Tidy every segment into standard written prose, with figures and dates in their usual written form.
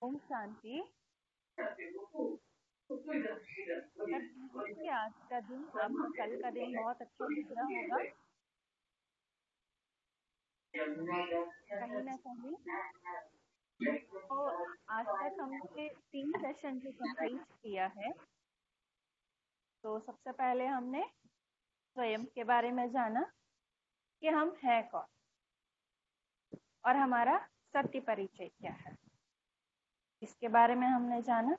ओम शांति। मैं चाहूंगी कि आज का दिन आपका कल का दिन बहुत अच्छा गुजरा होगा कहीं ना कहीं। तो आज तक हमने 3 सेशन जो कंप्लीट किया है। तो सबसे पहले हमने स्वयं के बारे में जाना कि हम हैं कौन और हमारा सत्य परिचय क्या है। इसके बारे में हमने जाना।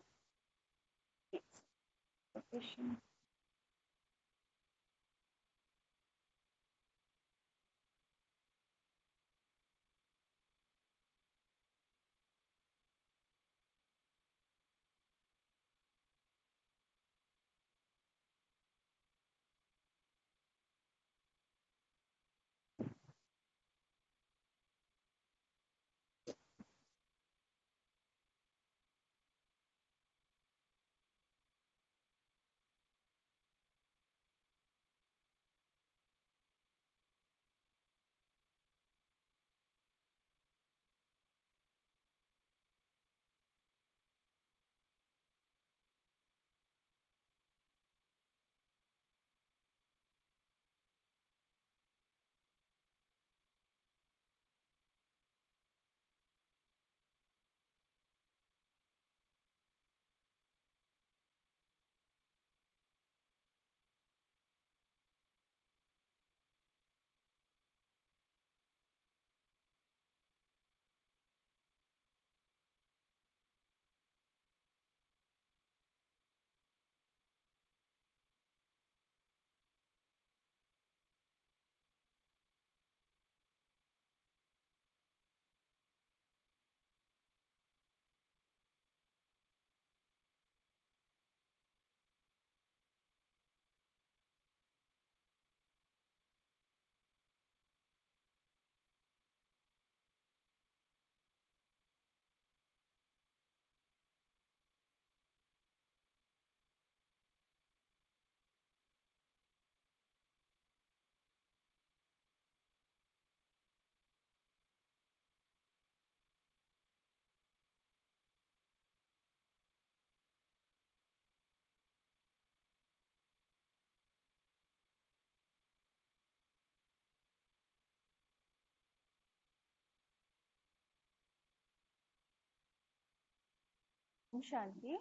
ओम शांति।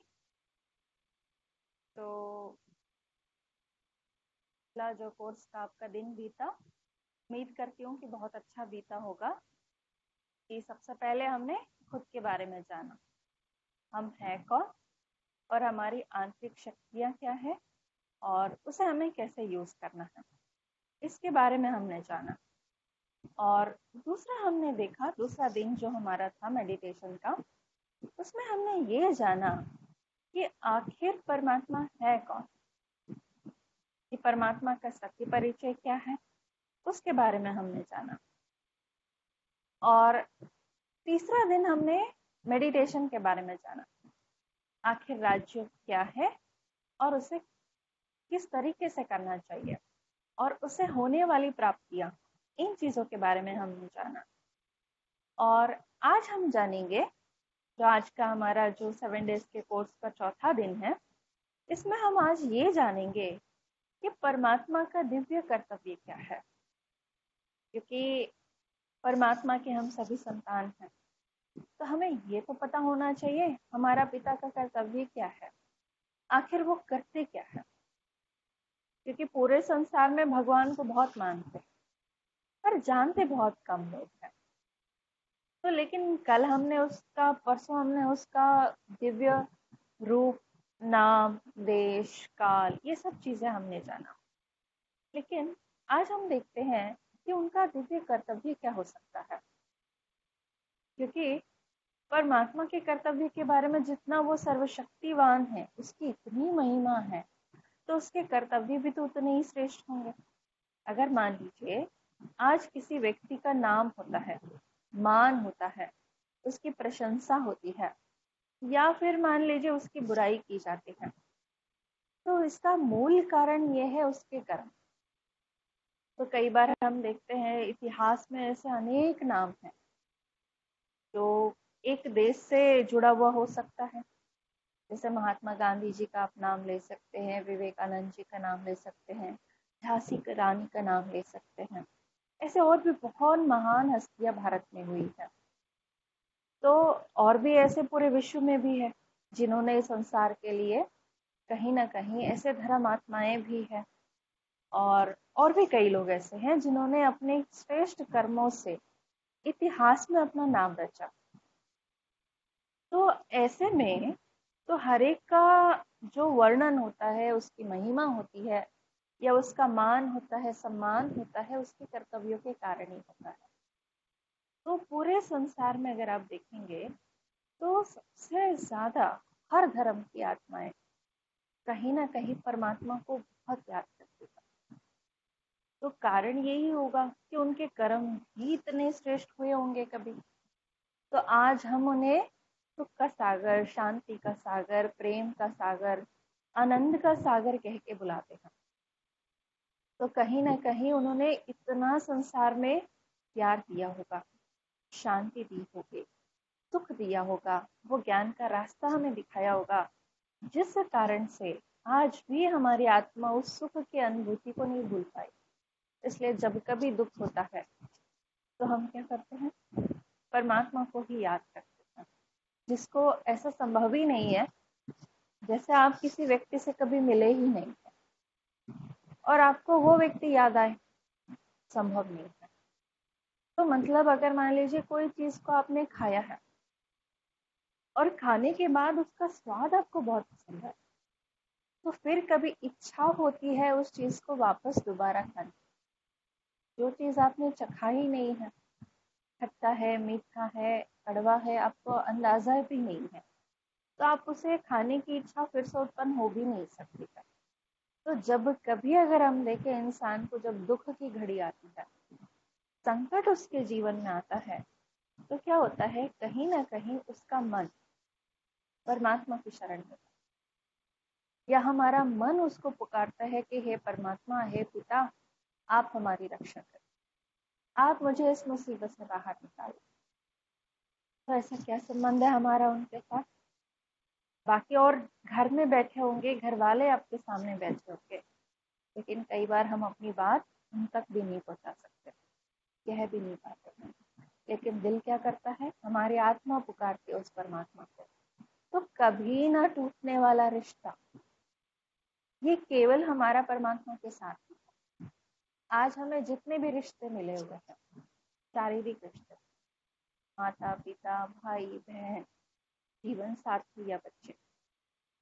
तो पिछला जो कोर्स का आपका दिन बीता, उम्मीद करती हूँ कि बहुत अच्छा बीता होगा। कि सबसे पहले हमने खुद के बारे में जाना, हम हैं कौन और हमारी आंतरिक शक्तियाँ क्या है और उसे हमें कैसे यूज करना है, इसके बारे में हमने जाना। और दूसरा हमने देखा, दूसरा दिन जो हमारा था मेडिटेशन का, उसमें हमने ये जाना कि आखिर परमात्मा है कौन, कि परमात्मा का सत्य परिचय क्या है, उसके बारे में हमने जाना। और तीसरा दिन हमने मेडिटेशन के बारे में जाना, आखिर राज्य क्या है और उसे किस तरीके से करना चाहिए और उससे होने वाली प्राप्तियां, इन चीजों के बारे में हमने जाना। और आज हम जानेंगे, जो आज का हमारा जो 7 डेज के कोर्स का चौथा दिन है, इसमें हम आज ये जानेंगे कि परमात्मा का दिव्य कर्तव्य क्या है। क्योंकि परमात्मा के हम सभी संतान हैं, तो हमें ये तो पता होना चाहिए हमारा पिता का कर्तव्य क्या है, आखिर वो करते क्या है। क्योंकि पूरे संसार में भगवान को बहुत मानते हैं पर जानते बहुत कम लोग हैं। तो लेकिन कल हमने उसका, परसों हमने उसका दिव्य रूप, नाम, देश, काल, ये सब चीजें हमने जाना। लेकिन आज हम देखते हैं कि उनका दिव्य कर्तव्य क्या हो सकता है। क्योंकि परमात्मा के कर्तव्य के बारे में, जितना वो सर्वशक्तिवान है, उसकी इतनी महिमा है, तो उसके कर्तव्य भी तो उतने ही श्रेष्ठ होंगे। अगर मान लीजिए आज किसी व्यक्ति का नाम होता है, मान होता है, उसकी प्रशंसा होती है, या फिर मान लीजिए उसकी बुराई की जाती है, तो इसका मूल कारण यह है उसके कर्म। तो कई बार हम देखते हैं इतिहास में ऐसे अनेक नाम हैं जो एक देश से जुड़ा हुआ हो सकता है, जैसे महात्मा गांधी जी का आप नाम ले सकते हैं, विवेकानंद जी का नाम ले सकते हैं, झांसी की रानी का नाम ले सकते हैं। ऐसे और भी बहुत महान हस्तियां भारत में हुई है। तो और भी ऐसे पूरे विश्व में भी है जिन्होंने इस संसार के लिए कहीं ना कहीं, ऐसे धर्म आत्माएं भी है। और भी कई लोग ऐसे हैं जिन्होंने अपने श्रेष्ठ कर्मों से इतिहास में अपना नाम रचा। तो ऐसे में तो हर एक का जो वर्णन होता है, उसकी महिमा होती है, या उसका मान होता है, सम्मान होता है, उसके कर्तव्यों के कारण ही होता है। तो पूरे संसार में अगर आप देखेंगे तो सबसे ज्यादा हर धर्म की आत्माएं कहीं ना कहीं परमात्मा को बहुत याद करती है। तो कारण यही होगा कि उनके कर्म ही इतने श्रेष्ठ हुए होंगे कभी। तो आज हम उन्हें सुख का सागर, शांति का सागर, प्रेम का सागर, आनंद का सागर कह के बुलाते हैं। तो कहीं ना कहीं उन्होंने इतना संसार में प्यार दिया होगा, शांति दी होगी, सुख दिया होगा, वो ज्ञान का रास्ता हमें दिखाया होगा, जिस कारण से आज भी हमारी आत्मा उस सुख की अनुभूति को नहीं भूल पाई। इसलिए जब कभी दुख होता है तो हम क्या करते हैं, परमात्मा को ही याद करते हैं, जिसको ऐसा संभव ही नहीं है, जैसे आप किसी व्यक्ति से कभी मिले ही नहीं है और आपको वो व्यक्ति याद आए, संभव नहीं है। तो मतलब अगर मान लीजिए कोई चीज को आपने खाया है और खाने के बाद उसका स्वाद आपको बहुत पसंद है, तो फिर कभी इच्छा होती है उस चीज को वापस दोबारा खाने। जो चीज आपने चखा ही नहीं है, खट्टा है, मीठा है, कड़वा है, आपको अंदाजा भी नहीं है, तो आप उसे खाने की इच्छा फिर से उत्पन्न हो भी नहीं सकती है। तो जब कभी अगर हम देखें इंसान को, जब दुख की घड़ी आती है, संकट उसके जीवन में आता है, तो क्या होता है, कहीं ना कहीं उसका मन परमात्मा की शरण में, या हमारा मन उसको पुकारता है कि हे परमात्मा, हे पिता, आप हमारी रक्षा करें, आप मुझे इस मुसीबत से बाहर निकालो। तो ऐसा क्या संबंध है हमारा उनके साथ? बाकी और घर में बैठे होंगे, घर वाले आपके सामने बैठे होंगे, लेकिन कई बार हम अपनी बात उन तक भी नहीं पहुंचा सकते, कह भी नहीं पाते हैं। लेकिन दिल क्या करता है, हमारी आत्मा पुकारती है उस परमात्मा को। तो कभी ना टूटने वाला रिश्ता, ये केवल हमारा परमात्मा के साथ है। आज हमें जितने भी रिश्ते मिले हुए हैं, शारीरिक रिश्ते, माता पिता, भाई बहन, जीवन साथी या बच्चे,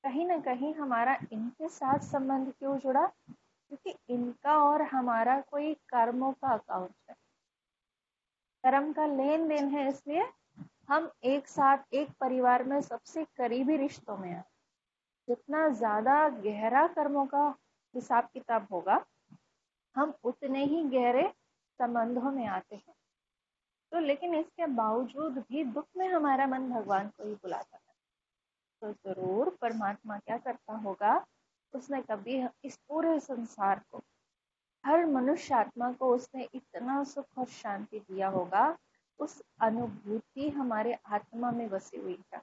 कहीं ना कहीं हमारा इनके साथ संबंध क्यों जुड़ा? क्योंकि इनका और हमारा कोई कर्मों का अकाउंट है, कर्म का लेन देन है। इसलिए हम एक साथ एक परिवार में सबसे करीबी रिश्तों में हैं। जितना ज्यादा गहरा कर्मों का हिसाब किताब होगा, हम उतने ही गहरे संबंधों में आते हैं। तो लेकिन इसके बावजूद भी दुख में हमारा मन भगवान को ही बुलाता है। तो जरूर परमात्मा क्या करता होगा, उसने कभी इस पूरे संसार को, हर मनुष्य आत्मा को उसने इतना सुख और शांति दिया होगा, उस अनुभूति हमारे आत्मा में बसी हुई है।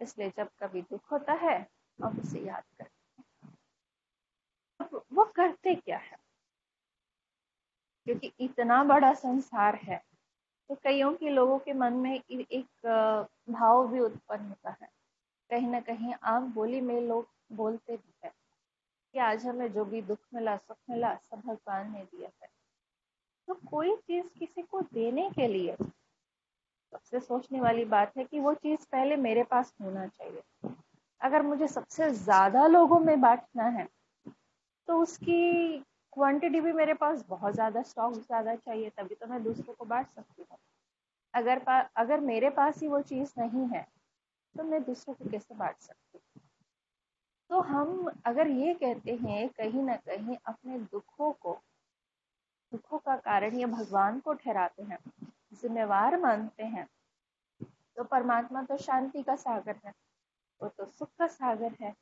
इसलिए जब कभी दुख होता है, हम उसे याद करते हैं। वो करते क्या है, क्योंकि इतना बड़ा संसार है, तो कईयों के लोगों के मन में एक भाव भी उत्पन्न होता है। कहीं ना कहीं आम बोली में लोग बोलते भी है कि आज हमें जो भी दुख मिला, सुख मिला, सब भगवान ने दिया है। तो कोई चीज किसी को देने के लिए सबसे सोचने वाली बात है कि वो चीज पहले मेरे पास होना चाहिए। अगर मुझे सबसे ज्यादा लोगों में बांटना है, तो उसकी क्वांटिटी भी मेरे पास बहुत ज्यादा, स्टॉक ज्यादा चाहिए, तभी तो मैं दूसरों को बांट सकती हूँ। अगर मेरे पास ही वो चीज नहीं है, तो मैं दूसरों को कैसे बांट सकती हूँ? तो हम अगर ये कहते हैं कहीं ना कहीं अपने दुखों का कारण ये भगवान को ठहराते हैं, जिम्मेवार मानते हैं, तो परमात्मा तो शांति का सागर है, वो तो सुख का सागर है,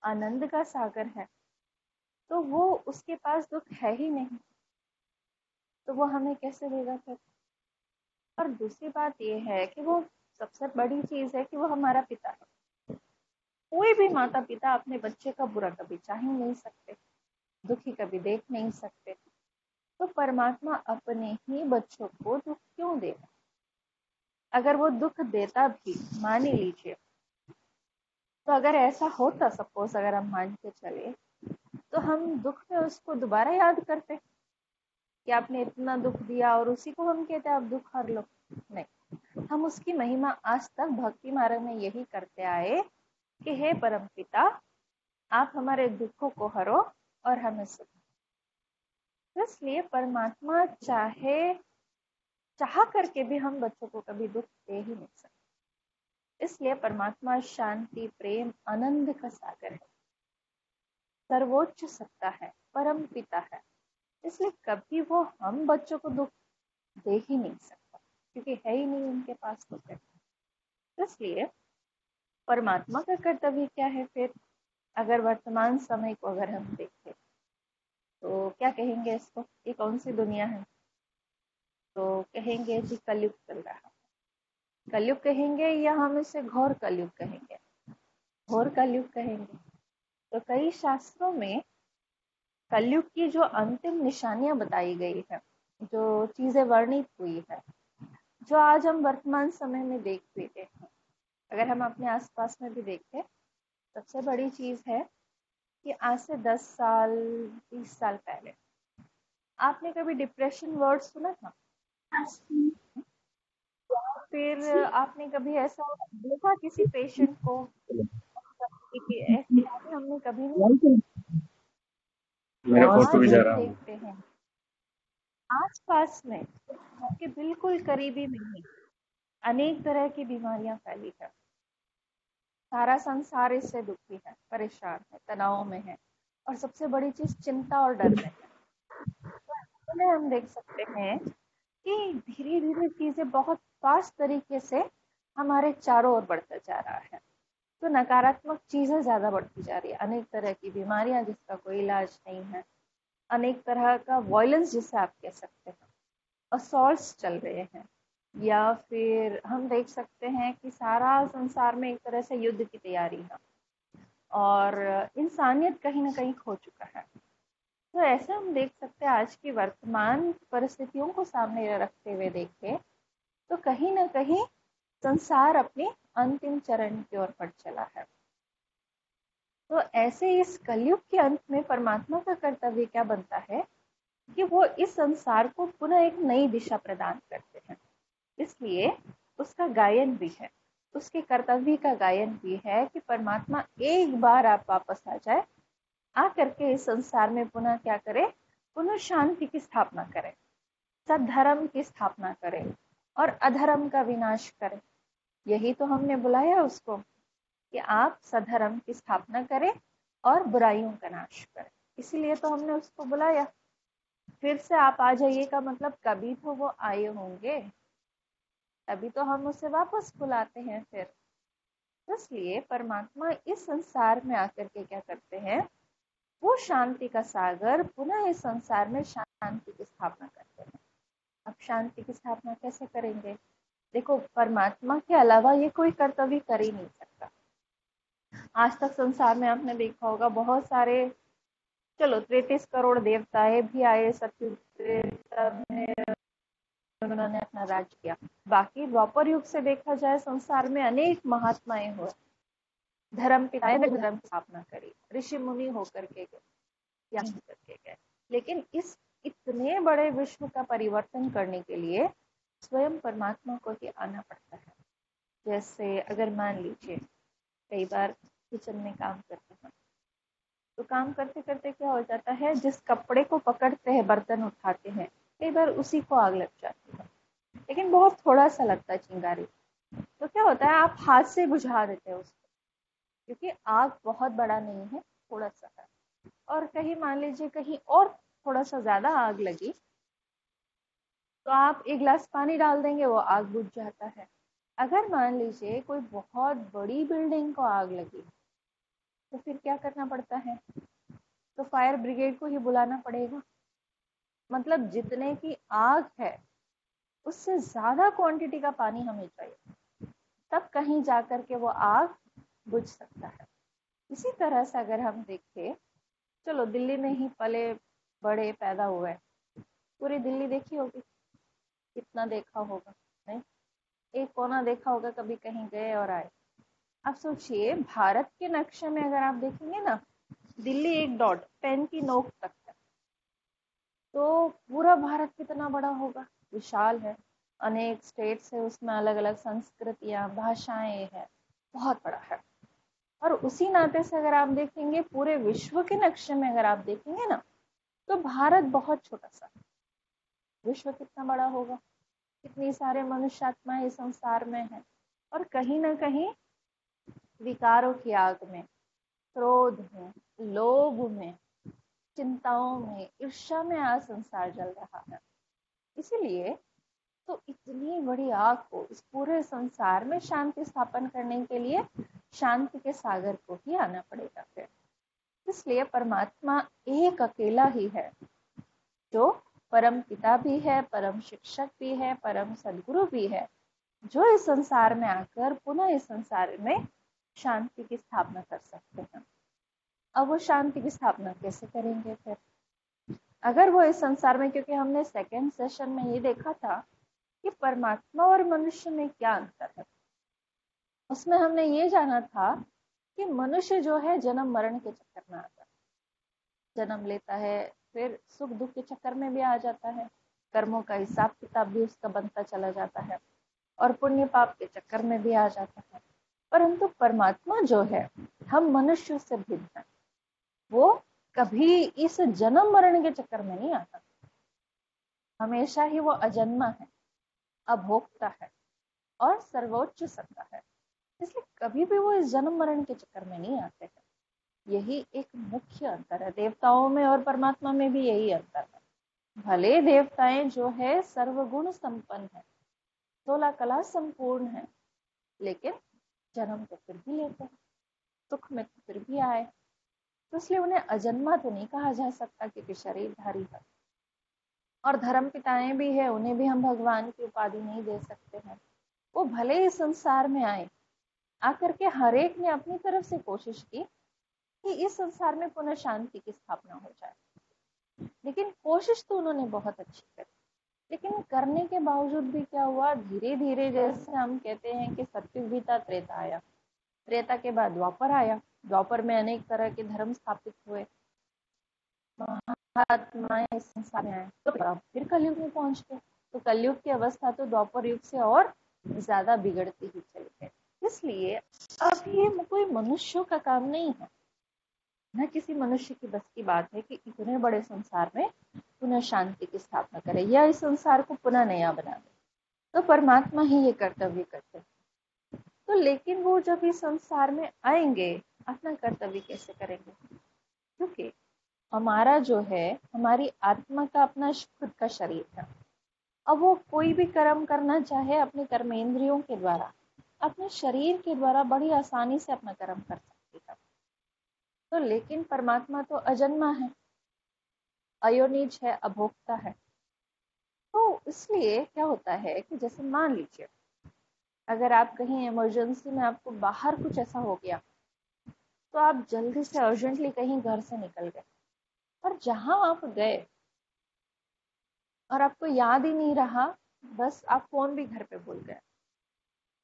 आनंद का सागर है। तो वो, उसके पास दुख है ही नहीं, तो वो हमें कैसे देगा फिर? और दूसरी बात ये है कि वो सबसे बड़ी चीज है कि वो हमारा पिता है। कोई भी माता पिता अपने बच्चे का बुरा कभी चाह ही नहीं सकते, दुखी कभी देख नहीं सकते। तो परमात्मा अपने ही बच्चों को दुख क्यों देगा? अगर वो दुख देता भी, मान ही लीजिए, तो अगर ऐसा होता, सपोज अगर हम मान के चले, तो हम दुख में उसको दोबारा याद करते कि आपने इतना दुख दिया, और उसी को हम कहते आप दुख हर लो? नहीं, हम उसकी महिमा आज तक भक्ति मार्ग में यही करते आए कि हे परम पिता, आप हमारे दुखों को हरो और हमें सुख। इसलिए परमात्मा चाह करके भी हम बच्चों को कभी दुख दे ही नहीं सकते। इसलिए परमात्मा शांति, प्रेम, आनंद का सागर है, सर्वोच्च सत्ता है, परम पिता है। इसलिए कभी वो हम बच्चों को दुख दे ही नहीं सकता, क्योंकि है ही नहीं उनके पास तो फिर। इसलिए परमात्मा का कर्तव्य क्या है फिर? अगर वर्तमान समय को अगर हम देखें तो क्या कहेंगे इसको? ये कौन सी दुनिया है? तो कहेंगे जी कलयुग चल रहा है। कलयुग कहेंगे या हम इसे घोर कलयुग कहेंगे? घोर कलयुग कहेंगे। तो कई शास्त्रों में कलयुग की जो अंतिम निशानियां बताई गई है, जो चीजें वर्णित हुई है, जो आज हम वर्तमान समय में देख भी रहे हैं, अगर हम अपने आसपास में भी देखें, सबसे बड़ी चीज है कि आज से 10 साल 20 साल पहले आपने कभी डिप्रेशन वर्ड सुना था? फिर आपने कभी ऐसा देखा किसी पेशेंट को? कि ऐसी बातें हमने कभी नहीं। मेरे फोटो भी आज जा हम रहा हूँ। देखते हैं आसपास में, आपके बिल्कुल करीबी में ही अनेक तरह की बीमारियां फैली है। सारा संसार इससे दुखी है, परेशान है, तनाव में है, और सबसे बड़ी चीज चिंता और डर में है। तो हम देख सकते हैं कि धीरे धीरे चीजें बहुत फास्ट तरीके से हमारे चारों ओर बढ़ता जा रहा है। तो नकारात्मक चीजें ज्यादा बढ़ती जा रही है, अनेक तरह की बीमारियां जिसका कोई इलाज नहीं है, अनेक तरह का वायलेंस जिसे आप कह सकते हैं, असॉल्ट्स चल रहे हैं, या फिर हम देख सकते हैं कि सारा संसार में एक तरह से युद्ध की तैयारी है, और इंसानियत कहीं ना कहीं खो चुका है। तो ऐसे हम देख सकते हैं आज की वर्तमान परिस्थितियों को सामने रखते हुए देखें तो कहीं ना कहीं संसार अपने अंतिम चरण की ओर बढ़ चला है। तो ऐसे इस कलयुग के अंत में परमात्मा का कर्तव्य क्या बनता है कि वो इस संसार को पुनः एक नई दिशा प्रदान करते हैं। इसलिए उसका गायन भी है, उसके कर्तव्य का गायन भी है कि परमात्मा एक बार आप वापस आ जाए, आकर के इस संसार में पुनः क्या करे? पुनः शांति की स्थापना करे, सद्धर्म की स्थापना करे और अधर्म का विनाश करे। यही तो हमने बुलाया उसको कि आप सधर्म की स्थापना करें और बुराइयों का नाश करें। इसीलिए तो हमने उसको बुलाया। फिर से आप आ जाइए का मतलब कभी तो वो आए होंगे, तभी तो हम उसे वापस बुलाते हैं फिर। इसलिए परमात्मा इस संसार में आकर के क्या करते हैं? वो शांति का सागर पुनः इस संसार में शांति की स्थापना करते हैं। अब शांति की स्थापना कैसे करेंगे? देखो, परमात्मा के अलावा ये कोई कर्तव्य कर ही नहीं सकता। आज तक संसार में आपने देखा होगा बहुत सारे, चलो 33 करोड़ देवताएं भी आए सतयुग में, उन्होंने अपना राज किया। बाकी द्वापर युग से देखा जाए संसार में अनेक महात्माएं हुए, धर्म पिताएं ने धर्म की स्थापना करी, ऋषि मुनि होकर के गए या करके गए। लेकिन इस इतने बड़े विश्व का परिवर्तन करने के लिए स्वयं परमात्मा को ही आना पड़ता है। जैसे अगर मान लीजिए कई बार किचन में काम करते हैं, तो काम करते करते क्या हो जाता है, जिस कपड़े को पकड़ते हैं, बर्तन उठाते हैं, कई बार उसी को आग लग जाती है, लेकिन बहुत थोड़ा सा लगता है चिंगारी। तो क्या होता है, आप हाथ से बुझा देते हैं उसको, क्योंकि आग बहुत बड़ा नहीं है, थोड़ा सा है। और कहीं मान लीजिए कहीं और थोड़ा सा ज्यादा आग लगी, तो आप एक गिलास पानी डाल देंगे, वो आग बुझ जाता है। अगर मान लीजिए कोई बहुत बड़ी बिल्डिंग को आग लगी, तो फिर क्या करना पड़ता है? तो फायर ब्रिगेड को ही बुलाना पड़ेगा। मतलब जितने की आग है उससे ज्यादा क्वांटिटी का पानी हमें चाहिए। तब कहीं जाकर के वो आग बुझ सकता है। इसी तरह से अगर हम देखें, चलो दिल्ली में ही पले बड़े पैदा हुए, पूरी दिल्ली देखी होगी, कितना देखा होगा, नहीं एक कोना देखा होगा, कभी कहीं गए और आए। अब सोचिए भारत के नक्शे में अगर आप देखेंगे ना, दिल्ली एक डॉट पेन की नोक तक है, तो पूरा भारत कितना बड़ा होगा, विशाल है, अनेक स्टेट्स है, उसमें अलग अलग संस्कृतियां भाषाएं हैं, बहुत बड़ा है। और उसी नाते से अगर आप देखेंगे पूरे विश्व के नक्शे में अगर आप देखेंगे ना, तो भारत बहुत छोटा सा, विश्व कितना बड़ा होगा, कितनी सारे मनुष्यात्माएं इस संसार में है। और कहीं ना कहीं विकारों की आग में, क्रोध में, लोभ में, चिंताओं में, ईर्ष्या में आज संसार जल रहा है। इसीलिए तो इतनी बड़ी आग को इस पूरे संसार में शांति स्थापन करने के लिए शांति के सागर को ही आना पड़ेगा फिर। इसलिए परमात्मा एक अकेला ही है, जो परम पिता भी है, परम शिक्षक भी है, परम सदगुरु भी है, जो इस संसार में आकर पुनः इस संसार में शांति की स्थापना कर सकते हैं। अब वो शांति की स्थापना कैसे करेंगे फिर, अगर वो इस संसार में, क्योंकि हमने सेकेंड सेशन में ये देखा था कि परमात्मा और मनुष्य में क्या अंतर है। उसमें हमने ये जाना था कि मनुष्य जो है जन्म मरण के चक्कर में आता है, जन्म लेता है, फिर सुख दुख के चक्कर में भी आ जाता है, कर्मों का हिसाब किताब भी उसका बनता चला जाता है, और पुण्य पाप के चक्कर में भी आ जाता है। परंतु परमात्मा जो है, हम मनुष्य से भिन्न है, वो कभी इस जन्म मरण के चक्कर में नहीं आता, हमेशा ही वो अजन्मा है, अभोक्ता है और सर्वोच्च सत्ता है, इसलिए कभी भी वो इस जन्म मरण के चक्कर में नहीं आते हैं। यही एक मुख्य अंतर है, देवताओं में और परमात्मा में भी यही अंतर है। भले देवताएं जो है सर्वगुण संपन्न है, 16 कला संपूर्ण है, लेकिन जन्म तो फिर भी लेते हैं, सुख में तो फिर भी आए, तो इसलिए उन्हें अजन्मा तो नहीं कहा जा सकता, क्योंकि शरीरधारी है। और धर्म पिताएं भी है, उन्हें भी हम भगवान की उपाधि नहीं दे सकते हैं। वो भले इस संसार में आए, आकर के हर एक ने अपनी तरफ से कोशिश की कि इस संसार में पुनः शांति की स्थापना हो जाए, लेकिन कोशिश तो उन्होंने बहुत अच्छी करी, लेकिन करने के बावजूद भी क्या हुआ, धीरे धीरे, जैसे हम कहते हैं कि सतयुग बीता, त्रेता आया, त्रेता के बाद द्वापर आया, द्वापर में अनेक तरह के धर्म स्थापित हुए, महात्माएं इस संसार में आए, तो फिर कलयुग में पहुंच गए, तो कलयुग की अवस्था तो द्वापर युग से और ज्यादा बिगड़ती ही चली गई। इसलिए अब ये कोई मनुष्यों का काम नहीं है, न किसी मनुष्य की बस की बात है कि इतने बड़े संसार में पुनः शांति की स्थापना करे या इस संसार को पुनः नया बना दे, तो परमात्मा ही ये कर्तव्य करते हैं। तो लेकिन वो जब इस संसार में आएंगे, अपना कर्तव्य कैसे करेंगे, क्योंकि हमारा जो है, हमारी आत्मा का अपना खुद का शरीर है। अब वो कोई भी कर्म करना चाहे अपने कर्मेंद्रियों के द्वारा, अपने शरीर के द्वारा बड़ी आसानी से अपना कर्म कर सकती है। तो लेकिन परमात्मा तो अजन्मा है, अयोनिज है, अभोक्ता है। तो इसलिए क्या होता है कि जैसे मान लीजिए अगर आप कहीं इमरजेंसी में, आपको बाहर कुछ ऐसा हो गया, तो आप जल्दी से अर्जेंटली कहीं घर से निकल गए, और जहां आप गए और आपको याद ही नहीं रहा, बस आप फोन भी घर पे भूल गए,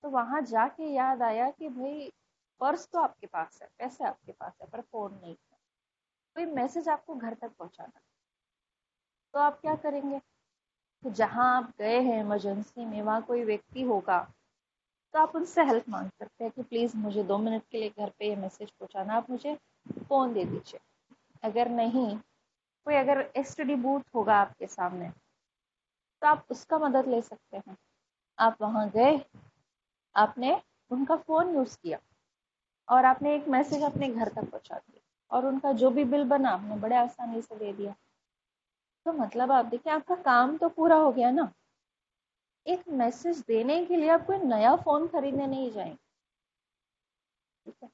तो वहां जाके याद आया कि भाई पर्स तो आपके पास है, पैसे आपके पास है, पर फोन नहीं है, कोई मैसेज आपको घर तक पहुंचाना, तो आप क्या करेंगे, तो जहां आप गए हैं इमरजेंसी में, वहां कोई व्यक्ति होगा, तो आप उनसे हेल्प मांग सकते हैं कि प्लीज मुझे 2 मिनट के लिए घर पे ये मैसेज पहुंचाना, आप मुझे फोन दे दीजिए। अगर नहीं, कोई अगर एसटीडी बूथ होगा आपके सामने, तो आप उसका मदद ले सकते हैं। आप वहां गए, आपने उनका फोन यूज किया और आपने एक मैसेज अपने घर तक पहुंचा दिया, और उनका जो भी बिल बना आपने बड़े आसानी से दे दिया। तो मतलब आप देखिए, आपका काम तो पूरा हो गया ना। एक मैसेज देने के लिए आप कोई नया फोन खरीदने नहीं जाएंगे, ठीक है।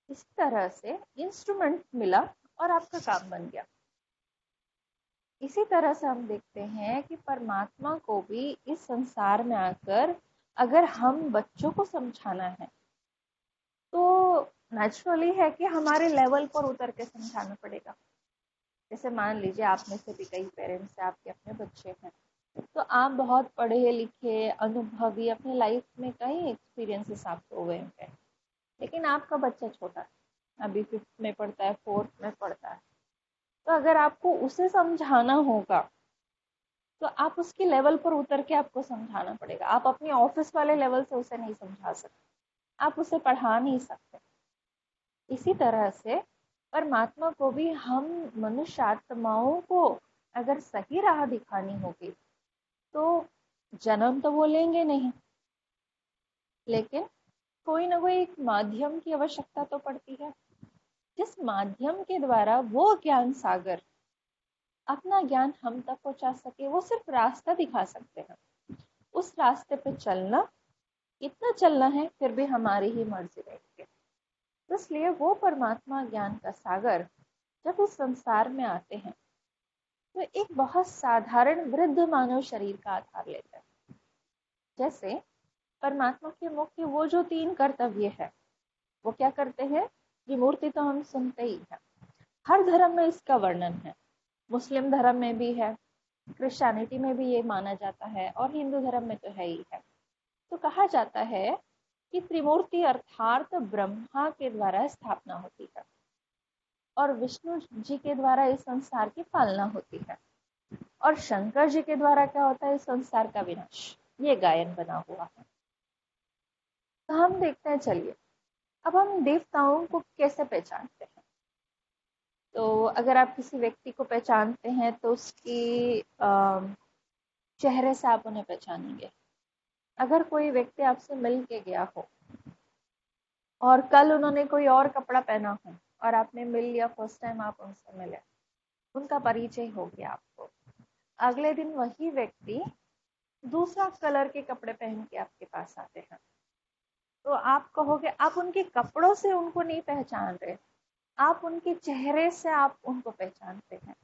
इसी तरह से इंस्ट्रूमेंट मिला और आपका काम बन गया। इसी तरह से हम देखते हैं कि परमात्मा को भी इस संसार में आकर अगर हम बच्चों को समझाना है तो नेचुरली है कि हमारे लेवल पर उतर के समझाना पड़ेगा। जैसे मान लीजिए आप में से भी कई पेरेंट्स हैं, आपके अपने बच्चे हैं, तो आप बहुत पढ़े लिखे अनुभवी, अपने लाइफ में कई एक्सपीरियंसेस आपको हुए होंगे, लेकिन आपका बच्चा छोटा है, अभी 5th में पढ़ता है, 4th में पढ़ता है। तो अगर आपको उसे समझाना होगा तो आप उसकी लेवल पर उतर के आपको समझाना पड़ेगा। आप अपनी ऑफिस वाले लेवल से उसे नहीं समझा सकते, आप उसे पढ़ा नहीं सकते। इसी तरह से परमात्मा को भी हम मनुष्य आत्माओं को अगर सही राह दिखानी होगी तो जन्म तो वो लेंगे नहीं, लेकिन कोई ना कोई एक माध्यम की आवश्यकता तो पड़ती है, जिस माध्यम के द्वारा वो ज्ञान सागर अपना ज्ञान हम तक पहुंचा सके। वो सिर्फ रास्ता दिखा सकते हैं, उस रास्ते पे चलना, कितना चलना है फिर भी हमारी ही मर्जी रहेगी। इसलिए वो परमात्मा ज्ञान का सागर जब इस संसार में आते हैं तो एक बहुत साधारण वृद्ध मानव शरीर का आधार लेते हैं। जैसे परमात्मा के मुख्य वो जो 3 कर्तव्य है, वो क्या करते हैं? विमूर्ति तो हम सुनते ही हैं, हर धर्म में इसका वर्णन है। मुस्लिम धर्म में भी है, क्रिश्चियनिटी में भी ये माना जाता है, और हिंदू धर्म में तो है ही है। तो कहा जाता है कि त्रिमूर्ति अर्थात ब्रह्मा के द्वारा स्थापना होती है और विष्णु जी के द्वारा इस संसार की पालना होती है, और शंकर जी के द्वारा क्या होता है? इस संसार का विनाश। ये गायन बना हुआ है। तो हम देखते हैं, चलिए अब हम देवताओं को कैसे पहचानते हैं। तो अगर आप किसी व्यक्ति को पहचानते हैं तो उसकी चेहरे से आप उन्हें पहचानेंगे। अगर कोई व्यक्ति आपसे मिल के गया हो और कल उन्होंने कोई और कपड़ा पहना हो और आपने मिल लिया, फर्स्ट टाइम आप उनसे मिले, उनका परिचय हो गया आपको, अगले दिन वही व्यक्ति दूसरा कलर के कपड़े पहन के आपके पास आते हैं, तो आप कहोगे आप उनके कपड़ों से उनको नहीं पहचान रहे, आप उनके चेहरे से आप उनको पहचानते हैं।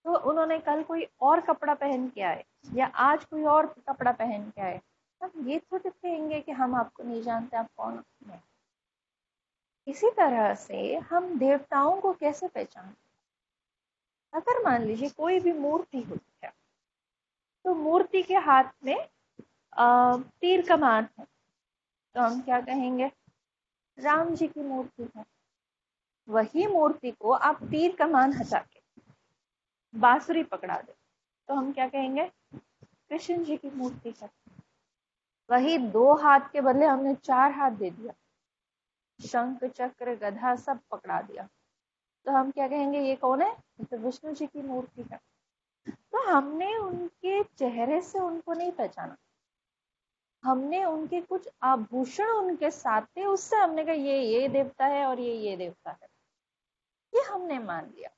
तो उन्होंने कल कोई और कपड़ा पहन के आए या आज कोई और कपड़ा पहन के आए, हम ये थोड़ी कहेंगे कि हम आपको नहीं जानते, आप कौन हैं। इसी तरह से हम देवताओं को कैसे पहचानते? अगर मान लीजिए कोई भी मूर्ति होती है तो मूर्ति के हाथ में तीर कमान है, तो हम क्या कहेंगे? राम जी की मूर्ति है। वही मूर्ति को आप तीर कमान हटा के बांसुरी पकड़ा दे तो हम क्या कहेंगे? कृष्ण जी की मूर्ति है। वही 2 हाथ के बदले हमने 4 हाथ दे दिया, शंख चक्र गधा सब पकड़ा दिया, तो हम क्या कहेंगे? ये कौन है? तो विष्णु जी की मूर्ति है। तो हमने उनके चेहरे से उनको नहीं पहचाना, हमने उनके कुछ आभूषण उनके साथ थे, उससे हमने कहा ये देवता है और ये देवता है, ये हमने मान लिया।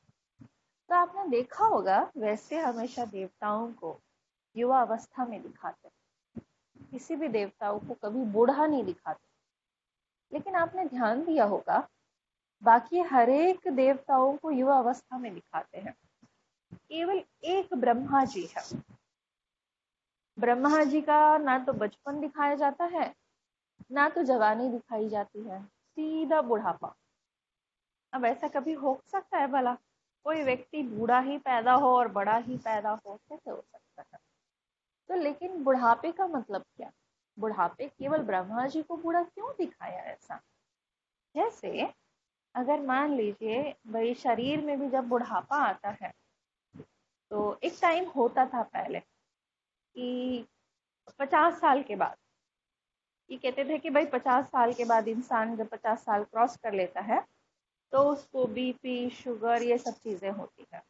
तो आपने देखा होगा वैसे हमेशा देवताओं को युवा अवस्था में दिखाते, किसी भी देवताओं को कभी बूढ़ा नहीं दिखाते। लेकिन आपने ध्यान दिया होगा बाकी हर एक देवताओं को युवा अवस्था में दिखाते हैं, केवल एक ब्रह्मा जी है, ब्रह्मा जी का ना तो बचपन दिखाया जाता है ना तो जवानी दिखाई जाती है, सीधा बुढ़ापा। अब ऐसा कभी हो सकता है भला? कोई व्यक्ति बूढ़ा ही पैदा हो और बड़ा ही पैदा हो, कैसे हो सकता है? तो लेकिन बुढ़ापे का मतलब क्या? बुढ़ापे केवल ब्रह्मा जी को बूढ़ा क्यों दिखाया ऐसा? जैसे अगर मान लीजिए भाई शरीर में भी जब बुढ़ापा आता है तो एक टाइम होता था पहले कि 50 साल के बाद, ये कहते थे कि भाई 50 साल के बाद इंसान जब 50 साल क्रॉस कर लेता है तो उसको बीपी शुगर ये सब चीजें होती है,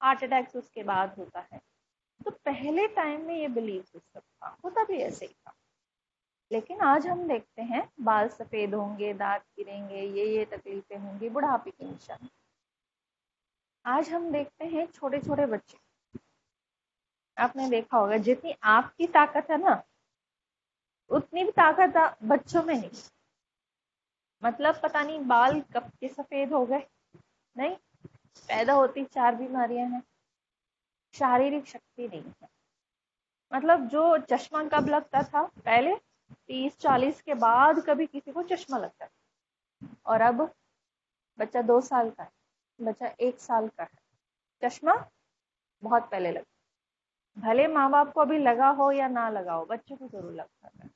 हार्ट अटैक्स उसके बाद होता है। तो पहले टाइम में ये बिलीव सिस्टम था, होता भी ऐसे ही था। लेकिन आज हम देखते हैं बाल सफेद होंगे, दांत गिरेंगे, ये तकलीफें होंगी, बुढ़ापे की निशानी। आज हम देखते हैं छोटे छोटे बच्चे, आपने देखा होगा जितनी आपकी ताकत है ना उतनी भी ताकत बच्चों में नहीं। मतलब पता नहीं बाल कब के सफेद हो गए, नहीं, पैदा होती 4 बीमारियां हैं, शारीरिक शक्ति नहीं है। मतलब जो चश्मा कब लगता था, पहले 30-40 के बाद कभी किसी को चश्मा लगता था, और अब बच्चा 2 साल का है, बच्चा 1 साल का है, चश्मा बहुत पहले लगता। भले माँ बाप को अभी लगा हो या ना लगा हो, बच्चे को जरूर लगता है।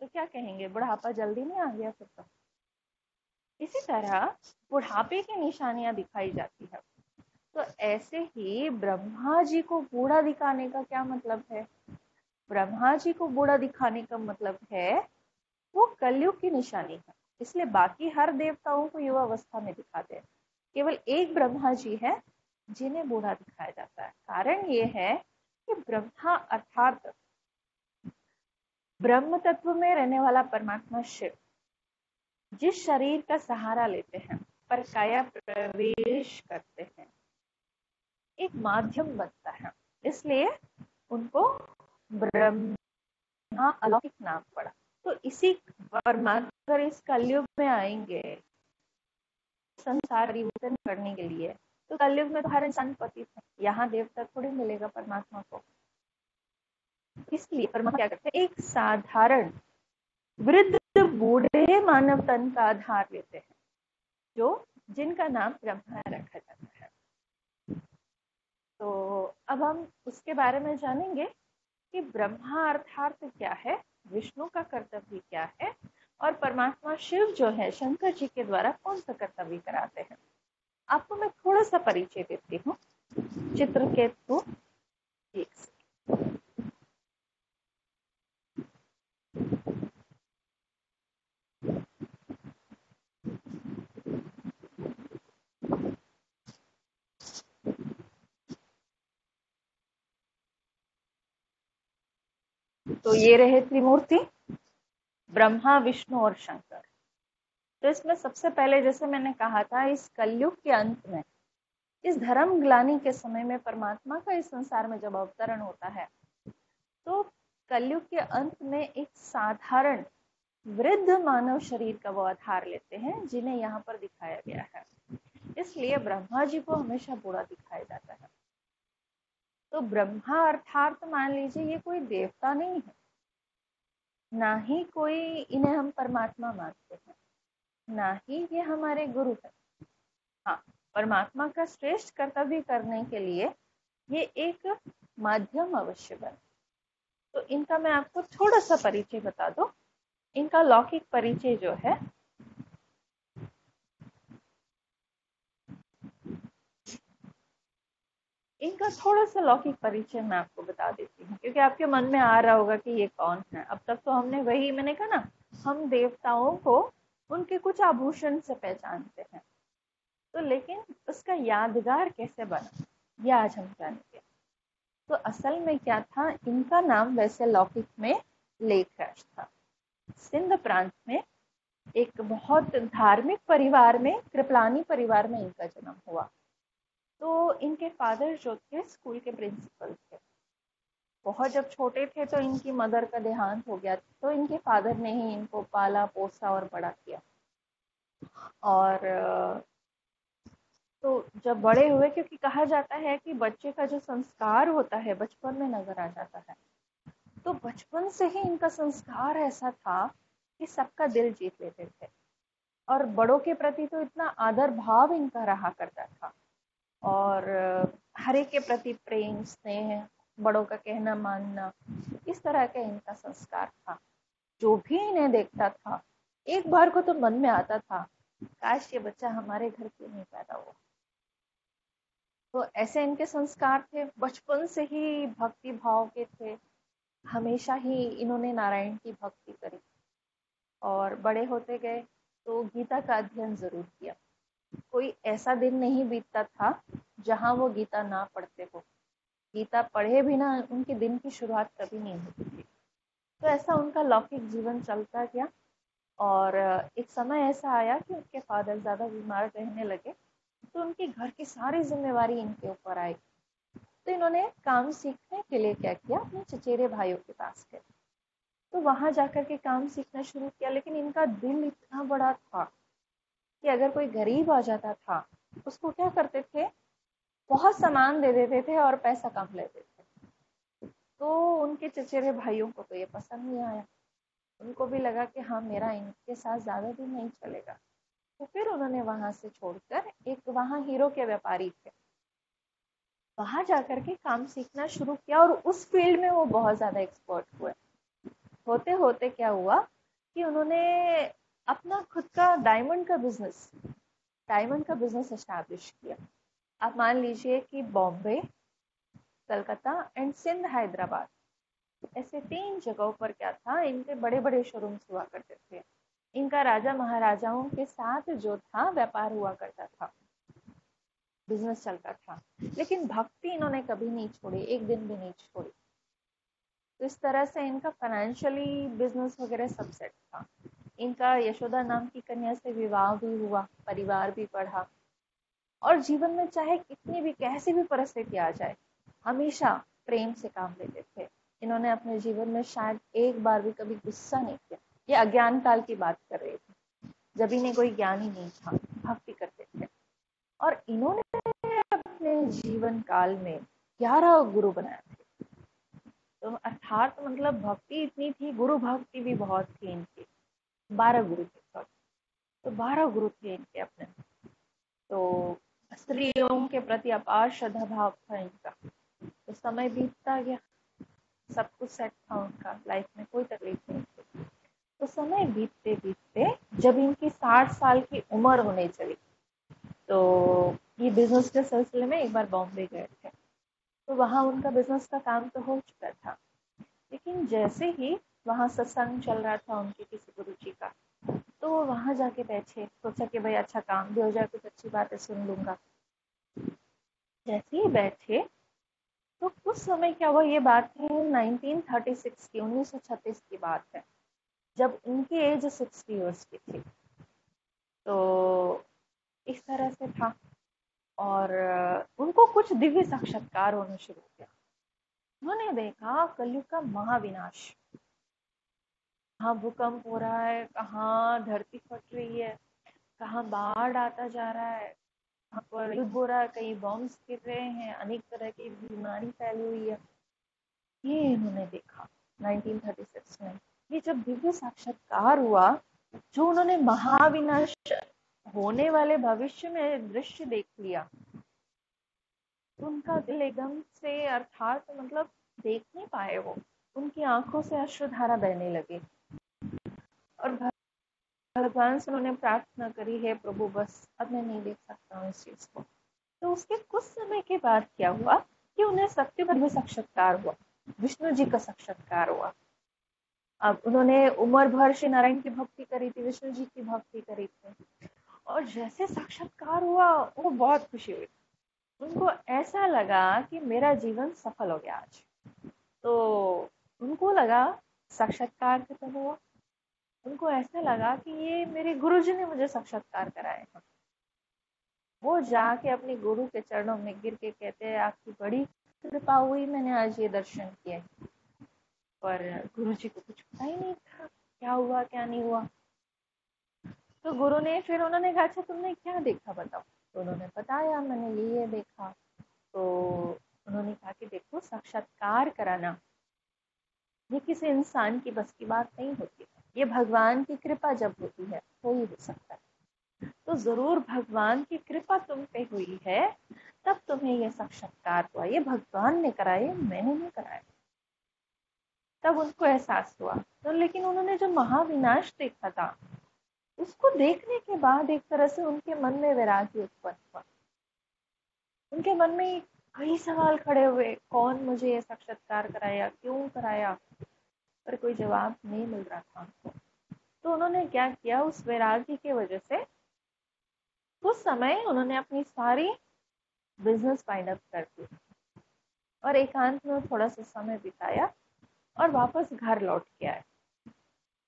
तो क्या कहेंगे, बुढ़ापा जल्दी नहीं आ गया फिर तो। इसी तरह बुढ़ापे की निशानियां दिखाई जाती है। तो ऐसे ही ब्रह्मा जी को बूढ़ा दिखाने का क्या मतलब है? ब्रह्मा जी को बूढ़ा दिखाने का मतलब है वो कलयुग की निशानी है। इसलिए बाकी हर देवताओं को युवावस्था में दिखाते हैं, केवल एक ब्रह्मा जी है जिन्हें बूढ़ा दिखाया जाता है। कारण ये है कि ब्रह्मा अर्थात ब्रह्म तत्व में रहने वाला परमात्मा शिव जिस शरीर का सहारा लेते हैं, पर काया प्रवेश करते हैं, एक माध्यम बनता है, इसलिए उनको ब्रह्मा अलौकिक नाम पड़ा। तो इसी परमात्मा इस कलयुग में आएंगे संसार परिवर्तन करने के लिए। तो कलयुग में तो हर इंसान पतित है, यहाँ देवता थोड़ी मिलेगा परमात्मा को। इसलिए परमात्मा क्या करते हैं, एक साधारण वृद्ध बूढ़े मानव तन का आधार लेते हैं, जो जिनका नाम ब्रह्मा रखा जाता है। तो अब हम उसके बारे में जानेंगे कि ब्रह्मा अर्थात क्या है, विष्णु का कर्तव्य क्या है, और परमात्मा शिव जो है शंकर जी के द्वारा कौन सा कर्तव्य कराते हैं। आपको मैं थोड़ा सा परिचय देती हूँ चित्र के थ्रू। तो ये रहे त्रिमूर्ति, ब्रह्मा विष्णु और शंकर। तो इसमें सबसे पहले जैसे मैंने कहा था, इस कलयुग के अंत में, इस धर्म ग्लानि के समय में परमात्मा का इस संसार में जब अवतरण होता है, तो कलयुग के अंत में एक साधारण वृद्ध मानव शरीर का वो आधार लेते हैं जिन्हें यहाँ पर दिखाया गया है। इसलिए ब्रह्मा जी को हमेशा बूढ़ा दिखाया जाता है। तो ब्रह्मा अर्थात मान लीजिए ये कोई देवता नहीं है, ना ही कोई इन्हें हम परमात्मा मानते हैं, ना ही ये हमारे गुरु है। हाँ, परमात्मा का श्रेष्ठ कर्तव्य करने के लिए ये एक माध्यम अवश्य बने। तो इनका मैं आपको थोड़ा सा परिचय बता दूं। इनका लौकिक परिचय जो है, इनका थोड़ा सा लौकिक परिचय मैं आपको बता देती हूँ, क्योंकि आपके मन में आ रहा होगा कि ये कौन है। अब तक तो हमने वही, मैंने कहा ना, हम देवताओं को उनके कुछ आभूषण से पहचानते हैं, तो लेकिन उसका यादगार कैसे बना ये आज हम जानेंगे। तो असल में क्या था, इनका नाम वैसे लौकिक में लेखराज था। सिंध प्रांत में एक बहुत धार्मिक परिवार में, कृपलानी परिवार में इनका जन्म हुआ। तो इनके फादर जो थे स्कूल के प्रिंसिपल थे। बहुत जब छोटे थे तो इनकी मदर का देहांत हो गया, तो इनके फादर ने ही इनको पाला पोसा और बड़ा किया। और तो जब बड़े हुए, क्योंकि कहा जाता है कि बच्चे का जो संस्कार होता है बचपन में नजर आ जाता है, तो बचपन से ही इनका संस्कार ऐसा था कि सबका दिल जीत लेते थे, और बड़ों के प्रति तो इतना आदर भाव इनका रहा करता था, और हर एक के प्रति प्रेम स्नेह, बड़ों का कहना मानना, इस तरह का इनका संस्कार था। जो भी इन्हें देखता था, एक बार को तो मन में आता था, काश ये बच्चा हमारे घर क्यों नहीं पैदा हुआ। तो ऐसे इनके संस्कार थे, बचपन से ही भक्ति भाव के थे, हमेशा ही इन्होंने नारायण की भक्ति करी, और बड़े होते गए तो गीता का अध्ययन जरूर किया। कोई ऐसा दिन नहीं बीतता था जहां वो गीता ना पढ़ते हो, गीता पढ़े बिना उनके दिन की शुरुआत कभी नहीं होती थी। तो ऐसा उनका लौकिक जीवन चलता गया, और एक समय ऐसा आया कि उनके फादर ज्यादा बीमार रहने लगे, तो उनकी घर की सारी जिम्मेवारी इनके ऊपर आई। तो इन्होंने काम सीखने के लिए क्या किया, अपने चचेरे भाइयों के पास गए, तो वहां जाकर के काम सीखना शुरू किया। लेकिन इनका दिल इतना बड़ा था कि अगर कोई गरीब आ जाता था, उसको क्या करते थे, बहुत सामान दे देते थे और पैसा कम लेते थे। तो उनके चचेरे भाइयों को तो ये पसंद नहीं आया। उनको भी लगा कि हाँ, मेरा इनके साथ ज़्यादा दिन नहीं चलेगा। तो फिर उन्होंने वहां से छोड़कर, एक वहां हीरो के व्यापारी थे, वहां जाकर के काम सीखना शुरू किया और उस फील्ड में वो बहुत ज़्यादा एक्सपर्ट हुए। होते होते क्या हुआ कि उन्होंने अपना खुद का डायमंड का बिजनेस एस्टैब्लिश किया। आप मान लीजिए कि बॉम्बे, कलकत्ता एंड सिंध, हैदराबाद, ऐसे 3 जगहों पर क्या था, इनके बड़े बड़े शोरूम्स हुआ करते थे। इनका राजा महाराजाओं के साथ जो था व्यापार हुआ करता था, बिजनेस चलता था। लेकिन भक्ति इन्होंने कभी नहीं छोड़ी, एक दिन भी नहीं छोड़ी। तो इस तरह से इनका फाइनेंशियली बिजनेस वगैरह सब सेट था। इनका यशोदा नाम की कन्या से विवाह भी हुआ, परिवार भी बढ़ा, और जीवन में चाहे कितनी भी कैसी भी परिस्थिति आ जाए, हमेशा प्रेम से काम लेते थे। इन्होंने अपने जीवन में शायद एक बार भी कभी गुस्सा नहीं किया। ये अज्ञान काल की बात कर रही थी, जब इन्हें कोई ज्ञान ही नहीं था, भक्ति करते थे। और इन्होंने अपने जीवन काल में 11 गुरु बनाए थे। तो अर्थात मतलब भक्ति इतनी थी, गुरु भक्ति भी बहुत थी इनकी। 12 गुरु थे, सॉरी, तो 12 गुरु थे इनके अपने। तो स्त्रियों के प्रति अपार श्रद्धा भाव था इनका। तो समय बीतता गया, सब कुछ सेट था उनका, लाइफ में कोई तकलीफ नहीं थी। तो समय बीतते बीतते जब इनकी 60 साल की उम्र होने चली, तो ये बिजनेस के सिलसिले में एक बार बॉम्बे गए थे। तो वहाँ उनका बिजनेस का काम तो हो चुका था, लेकिन जैसे ही वहाँ सत्संग चल रहा था उनके किसी गुरु जी का, तो वो वहाँ जाके बैठे, सोचा कि भाई अच्छा काम भी हो जाए, कुछ अच्छी बातें सुन लूंगा। जैसे ही बैठे तो कुछ समय क्या हुआ, ये बात है 1936 की, 1936 की बात है, जब उनकी एज 60 ईयर्स की थी। तो इस तरह से था, और उनको कुछ दिव्य साक्षात्कार होना शुरू किया। उन्होंने देखा कलयुग का महाविनाश, कहाँ भूकंप हो रहा है, कहाँ धरती फट रही है, कहाँ बाढ़ आता जा रहा है, कहाँ पर युद्ध हो रहा है, कहीं बॉम्ब्स गिर रहे हैं, अनेक तरह की बीमारी फैली हुई है। ये इन्होंने देखा 1936 में। ये जब दिव्य साक्षात्कार हुआ, जो उन्होंने महाविनाश होने वाले भविष्य में दृश्य देख लिया, तो उनका दिल एकदम से, अर्थात मतलब देख नहीं पाए वो, उनकी आंखों से अश्रुधारा बहने लगे। और भगवान से उन्होंने प्रार्थना करी, है प्रभु बस अब मैं नहीं देख सकता हूँ इस चीज को। तो उसके कुछ समय के बाद क्या हुआ कि उन्हें सत्य का दिव्य साक्षात्कार हुआ, विष्णु जी का साक्षात्कार हुआ। अब उन्होंने उम्र भर श्री नारायण की भक्ति करी थी, विष्णु जी की भक्ति करी थी, और जैसे साक्षात्कार हुआ वो बहुत खुशी हुई। उनको ऐसा लगा कि मेरा जीवन सफल हो गया आज। तो उनको लगा साक्षात्कार खत्म हुआ, उनको ऐसा लगा कि ये मेरे गुरुजी ने मुझे साक्षात्कार कराए हैं। वो जाके अपने गुरु के चरणों में गिर के कहते हैं, आपकी बड़ी कृपा हुई, मैंने आज ये दर्शन किए। पर गुरुजी को कुछ पता ही नहीं था क्या हुआ क्या नहीं हुआ। तो गुरु ने फिर, उन्होंने कहा अच्छा तुमने क्या देखा बताओ। तो उन्होंने बताया, मैंने ये देखा। तो उन्होंने कहा कि देखो, साक्षात्कार कराना ये किसी इंसान की बस की बात नहीं होती, ये भगवान की कृपा जब होती है तो ही हो सकता है। तो जरूर भगवान की कृपा तुम पे हुई है, तब तुम्हें ये साक्षात्कार हुआ, ये भगवान ने कराया, मैंने नहीं कराया। तब उनको एहसास हुआ। तो लेकिन उन्होंने जो महाविनाश देखा था, उसको देखने के बाद एक तरह से उनके मन में वैराग्य उत्पन्न हुआ। उनके मन में कई सवाल खड़े हुए, कौन मुझे ये साक्षात्कार कराया, क्यों कराया, पर कोई जवाब नहीं मिल रहा था उनको। तो उन्होंने क्या किया, उस वैराग्य की वजह से उस समय उन्होंने अपनी सारी बिजनेस फाइंड अप कर दी और एकांत में थोड़ा सा समय बिताया और वापस घर लौट के आए।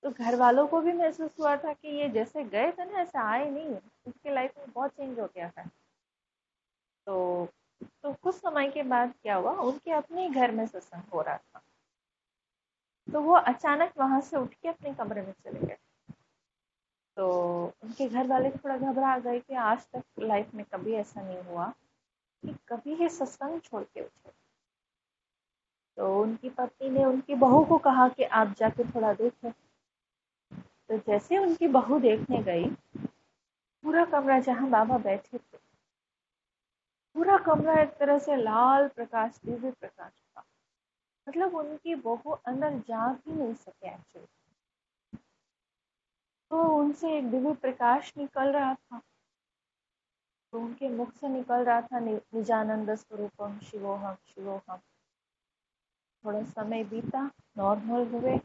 तो घर वालों को भी महसूस हुआ था कि ये जैसे गए थे ना, ऐसे आए नहीं, उसके लाइफ में बहुत चेंज हो गया था। तो कुछ समय के बाद क्या हुआ, उनके अपने घर में सत्संग हो रहा था। तो वो अचानक वहां से उठ के अपने कमरे में चले गए। तो उनके घर वाले थोड़ा घबरा गए कि आज तक लाइफ में कभी ऐसा नहीं हुआ कि कभी ये सत्संग छोड़ के उठे। तो उनकी पत्नी ने उनकी बहू को कहा कि आप जाके थोड़ा देखो। तो जैसे उनकी बहू देखने गई, पूरा कमरा जहाँ बाबा बैठे थे, पूरा कमरा एक तरह से लाल प्रकाश, दिव्य प्रकाश था। मतलब उनकी बहू अंदर जा भी नहीं सके एक्चुअली। तो उनसे एक दिव्य प्रकाश निकल रहा था, तो उनके मुख से निकल रहा था निजानंद स्वरूपम शिवोहम शिवोहम। थोड़ा समय बीता, नॉर्मल हुए।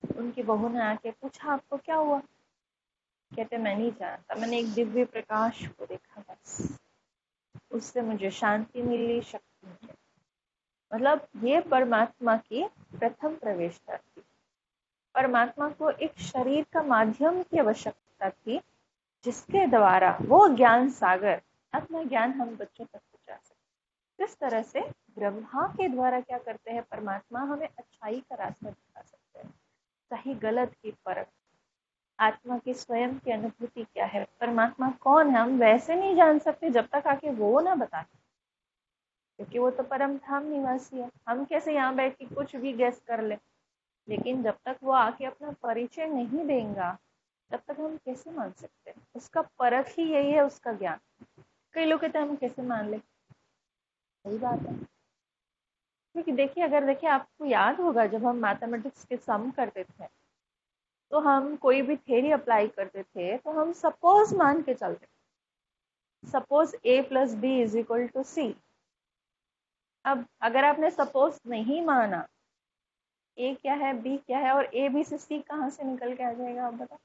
उनकी बहू ने आके पूछा आपको क्या हुआ? कहते मैं नहीं जानता, मैंने एक दिव्य प्रकाश को देखा, बस उससे मुझे शांति मिली, शक्ति मिली। मतलब ये परमात्मा की प्रथम प्रवेशता थी। परमात्मा को एक शरीर का माध्यम की आवश्यकता थी, जिसके द्वारा वो ज्ञान सागर, अपना ज्ञान हम बच्चों तक पहुंचा सकते। इस तरह से ब्रह्मा के द्वारा क्या करते हैं, परमात्मा हमें अच्छाई का रास्ता दिखा सकते हैं, सही गलत की परख, आत्मा की स्वयं की अनुभूति क्या है, परमात्मा कौन है, हम वैसे नहीं जान सकते जब तक आके वो ना बताए, क्योंकि वो तो परम धाम निवासी है। हम कैसे यहाँ बैठ के कुछ भी गेस कर ले, लेकिन जब तक वो आके अपना परिचय नहीं देगा, तब तक हम कैसे मान सकते हैं? उसका परख ही यही है, उसका ज्ञान। कई लोग कहते हैं हम कैसे मान ले, सही बात है। क्योंकि देखिए, अगर देखिए आपको याद होगा जब हम मैथमेटिक्स के सम करते थे, तो हम कोई भी थ्योरी अप्लाई करते थे तो हम सपोज मान के चलते, suppose a plus B is equal to C. अब अगर आपने सपोज नहीं माना, a क्या है b क्या है, और a b से c कहाँ से निकल के आ जाएगा आप बताओ?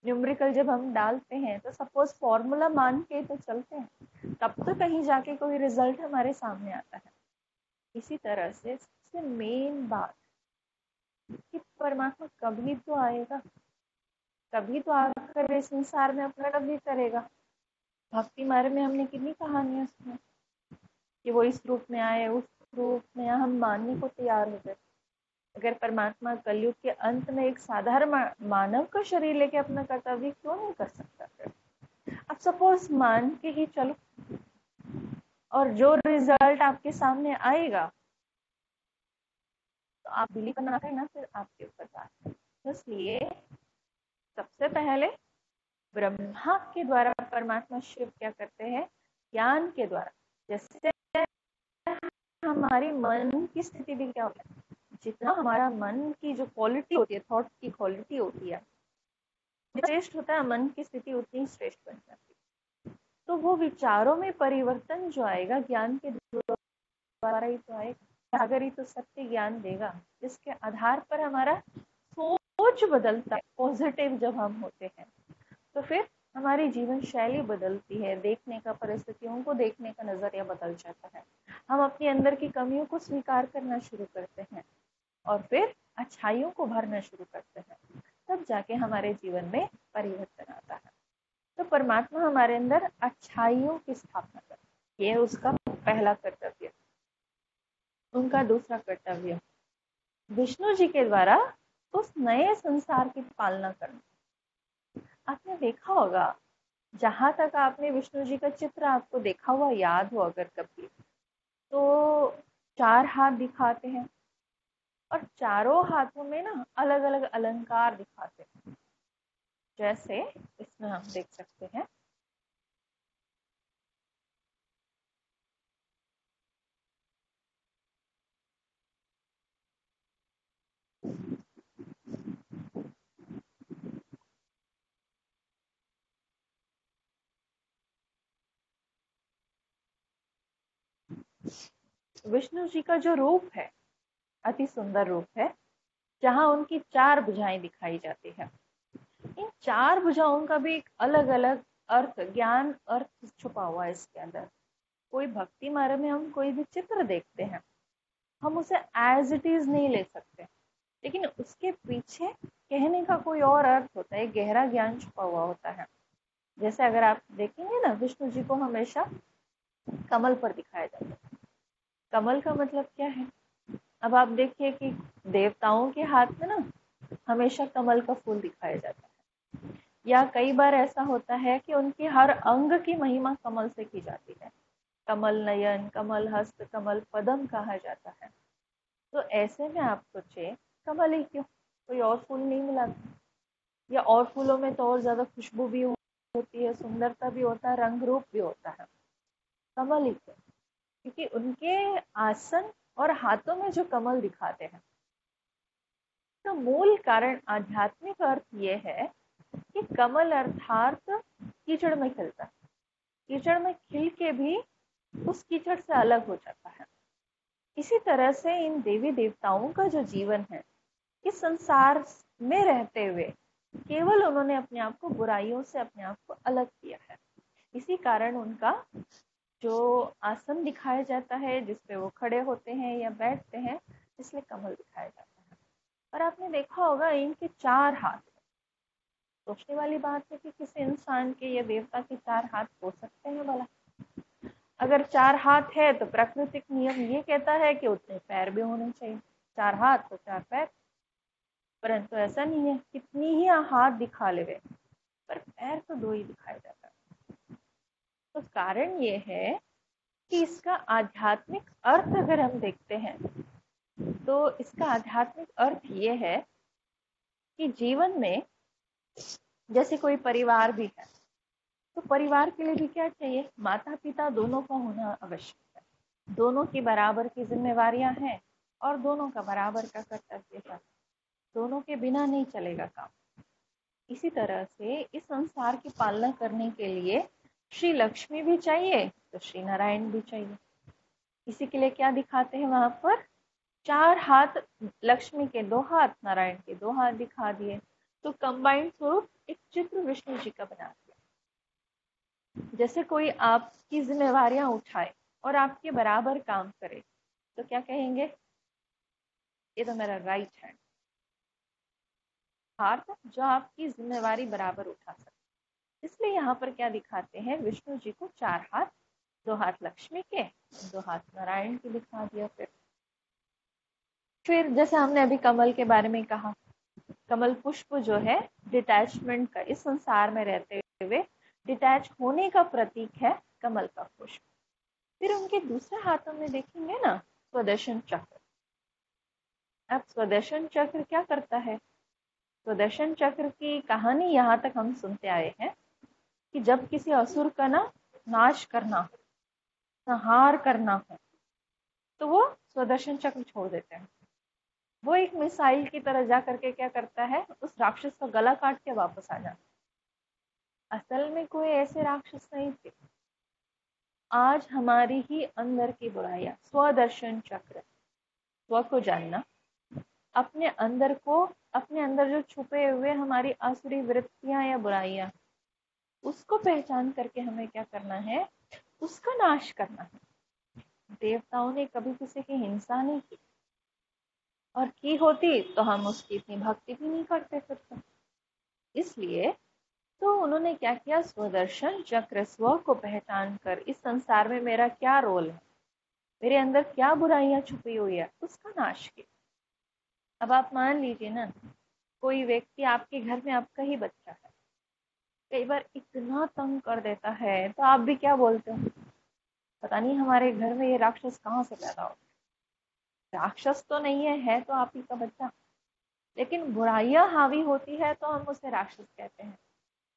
न्यूमेरिकल जब हम डालते हैं तो सपोज फॉर्मूला मान के तो चलते हैं, तब तो कहीं जाके कोई रिजल्ट हमारे सामने आता है। इसी तरह से सबसे मेन बात कि परमात्मा कभी तो आएगा, कभी तो आकर इस संसार में अपना कभी करेगा। भक्ति मार्ग में हमने कितनी कहानियां सुनी कि वो इस रूप में आए, उस रूप में, हम मानने को तैयार हो गए। अगर परमात्मा कलयुग के अंत में एक साधारण मानव का शरीर लेके अपना कर्तव्य क्यों नहीं कर सकता? फिर अब सपोज मान के ही चलो, और जो रिजल्ट आपके सामने आएगा तो आप बिलीव करना करना, फिर आपके ऊपर बात है। तो इसलिए सबसे पहले ब्रह्मा के द्वारा परमात्मा शिव क्या करते हैं, ज्ञान के द्वारा। जैसे हमारी मन की स्थिति भी क्या होती है, जितना हमारा मन की जो क्वालिटी होती है, थॉट की क्वालिटी होती है, श्रेष्ठ होता है मन की स्थिति, उतनी श्रेष्ठ बन जाती है। तो वो विचारों में परिवर्तन जो आएगा, ज्ञान के द्वारा ही तो आएगा। अगर ही तो सत्य ज्ञान देगा, जिसके आधार पर हमारा सोच बदलता है। पॉजिटिव जब हम होते हैं तो फिर हमारी जीवन शैली बदलती है, देखने का, परिस्थितियों को देखने का नजरिया बदल जाता है। हम अपने अंदर की कमियों को स्वीकार करना शुरू करते हैं और फिर अच्छाइयों को भरना शुरू करते हैं, तब जाके हमारे जीवन में परिवर्तन आता है। तो परमात्मा हमारे अंदर अच्छाइयों की स्थापना करते हैं, ये उसका पहला कर्तव्य। उनका दूसरा कर्तव्य विष्णु जी के द्वारा उस नए संसार की पालना करना। आपने देखा होगा, जहां तक आपने विष्णु जी का चित्र आपको देखा हुआ याद हो अगर कभी, तो 4 हाथ दिखाते हैं और चारों हाथों में ना अलग अलग अलंकार दिखाते हैं। जैसे इसमें हम देख सकते हैं, विष्णु जी का जो रूप है अति सुंदर रूप है, जहां उनकी 4 भुजाएं दिखाई जाती है। इन 4 भुजाओं का भी एक अलग अलग अर्थ, ज्ञान अर्थ छुपा हुआ है इसके अंदर। कोई भक्ति मार्ग में हम कोई भी चित्र देखते हैं, हम उसे एज इट इज नहीं ले सकते, लेकिन उसके पीछे कहने का कोई और अर्थ होता है, गहरा ज्ञान छुपा हुआ होता है। जैसे अगर आप देखेंगे ना, विष्णु जी को हमेशा कमल पर दिखाया जाता है। कमल का मतलब क्या है? अब आप देखिए कि देवताओं के हाथ में ना हमेशा कमल का फूल दिखाया जाता है, या कई बार ऐसा होता है कि उनकी हर अंग की महिमा कमल से की जाती है। कमल नयन, कमल हस्त, कमल पदम कहा जाता है। तो ऐसे में आप सोचे कमल ही क्यों, कोई और फूल नहीं मिला? या और फूलों में तो और ज्यादा खुशबू भी होती है, सुंदरता भी होता है, रंग रूप भी होता है। कमल ही क्यों? क्योंकि उनके आसन और हाथों में जो कमल दिखाते हैं, तो मूल कारण आध्यात्मिक अर्थ ये है कि कमल अर्थात कीचड़ में खिलता है, कीचड़ में खिल के भी उस कीचड़ से अलग हो जाता है। इसी तरह से इन देवी देवताओं का जो जीवन है, इस संसार में रहते हुए केवल उन्होंने अपने आप को बुराइयों से अपने आप को अलग किया है। इसी कारण उनका जो आसन दिखाया जाता है, जिसपे वो खड़े होते हैं या बैठते हैं, इसलिए कमल दिखाया जाता है। और आपने देखा होगा इनके 4 हाथ। सोचने वाली बात है कि किसी इंसान के या देवता के 4 हाथ हो सकते हैं भला? अगर 4 हाथ है तो प्राकृतिक नियम ये कहता है कि उतने पैर भी होने चाहिए। 4 हाथ तो 4 पैर, परंतु ऐसा नहीं है, कितनी ही हाथ दिखा ले वे, पर पैर तो 2 ही दिखाया जाता है। तो कारण ये है कि इसका आध्यात्मिक अर्थ अगर हम देखते हैं, तो इसका आध्यात्मिक अर्थ ये है कि जीवन में जैसे कोई परिवार भी है, तो परिवार के लिए भी क्या चाहिए? माता पिता दोनों का होना आवश्यक है, दोनों की बराबर की जिम्मेवारियां हैं और दोनों का बराबर का कर्तव्य है, दोनों के बिना नहीं चलेगा काम। इसी तरह से इस संसार की पालना करने के लिए श्री लक्ष्मी भी चाहिए तो श्री नारायण भी चाहिए। इसी के लिए क्या दिखाते हैं वहां पर? 4 हाथ, लक्ष्मी के 2 हाथ, नारायण के 2 हाथ दिखा दिए, तो कंबाइंड स्वरूप एक चित्र विष्णु जी का बना दिया। जैसे कोई आपकी जिम्मेवारियां उठाए और आपके बराबर काम करे, तो क्या कहेंगे? ये तो मेरा राइट हैंड, हाथ जो आपकी जिम्मेवारी बराबर उठा सकते। इसलिए यहाँ पर क्या दिखाते हैं? विष्णु जी को 4 हाथ, 2 हाथ लक्ष्मी के, 2 हाथ नारायण के दिखा दिया। फिर जैसे हमने अभी कमल के बारे में कहा, कमल पुष्प जो है डिटैचमेंट का, इस संसार में रहते हुए डिटैच होने का प्रतीक है कमल का पुष्प। फिर उनके दूसरे हाथों में देखेंगे ना स्वदर्शन चक्र। अब स्वदर्शन चक्र क्या करता है? स्वदर्शन चक्र की कहानी यहाँ तक हम सुनते आए हैं कि जब किसी असुर का ना नाश करना हो, संहार करना हो, तो वो स्वदर्शन चक्र छोड़ देते हैं। वो एक मिसाइल की तरह जा करके क्या करता है? उस राक्षस का गला काट के वापस आ जाता। असल में कोई ऐसे राक्षस नहीं थे। आज हमारी ही अंदर की बुराइयां, स्वदर्शन चक्र, स्व को जानना, अपने अंदर को, अपने अंदर जो छुपे हुए हमारी आसुरी वृत्तियां या बुराइयां, उसको पहचान करके हमें क्या करना है? उसका नाश करना है। देवताओं ने कभी किसी की हिंसा नहीं की, और की होती तो हम उसकी इतनी भक्ति भी नहीं करते फिर तो। इसलिए तो उन्होंने क्या किया? स्वदर्शन चक्र, स्व को पहचान कर इस संसार में मेरा क्या रोल है, मेरे अंदर क्या बुराइयां छुपी हुई है, उसका नाश किया। अब आप मान लीजिए ना, कोई व्यक्ति आपके घर में, आपका ही बच्चा है, कई बार इतना तंग कर देता है, तो आप भी क्या बोलते हो? पता नहीं हमारे घर में ये राक्षस कहाँ से पैदा हो। राक्षस तो नहीं है तो आप ही का बच्चा, लेकिन बुराइयां हावी होती है तो हम उसे राक्षस कहते हैं।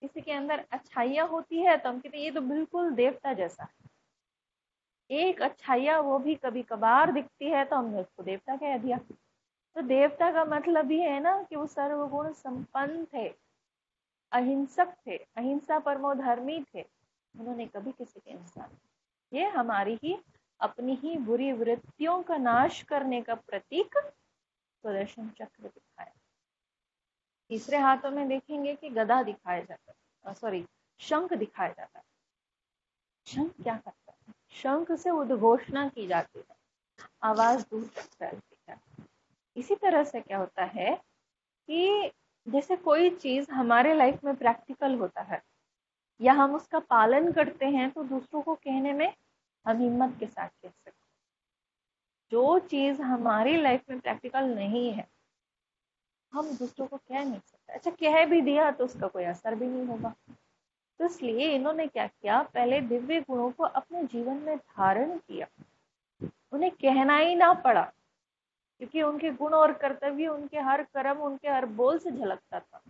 किसी के अंदर अच्छाइयाँ होती है तो हम कहते हैं ये तो बिल्कुल देवता जैसा है। एक अच्छाइयाँ वो भी कभी कभार दिखती है तो हमने उसको देवता कह दिया। तो देवता का मतलब ये है ना कि वो सर्वगुण संपन्न थे, अहिंसक थे, अहिंसा परमो धर्मी थे, उन्होंने कभी किसी के हिंसा नहीं। ये हमारी ही अपनी ही बुरी वृत्तियों का नाश करने का प्रतीक सुदर्शन चक्र दिखाया। तीसरे हाथों में देखेंगे कि गदा दिखाया जाता है, सॉरी, शंख दिखाया जाता है। शंख क्या करता है? शंख से उद्घोषणा की जाती है, आवाज दूर तक फैलती है। इसी तरह से क्या होता है कि जैसे कोई चीज हमारे लाइफ में प्रैक्टिकल होता है या हम उसका पालन करते हैं, तो दूसरों को कहने में हम हिम्मत के साथ कह सकते हैं। जो चीज हमारी लाइफ में प्रैक्टिकल नहीं है, हम दूसरों को कह नहीं सकते। अच्छा, कह भी दिया तो उसका कोई असर भी नहीं होगा। तो इसलिए इन्होंने क्या किया? पहले दिव्य गुणों को अपने जीवन में धारण किया, उन्हें कहना ही ना पड़ा। क्योंकि उनके गुण और कर्तव्य उनके हर कर्म, उनके हर बोल से झलकता था।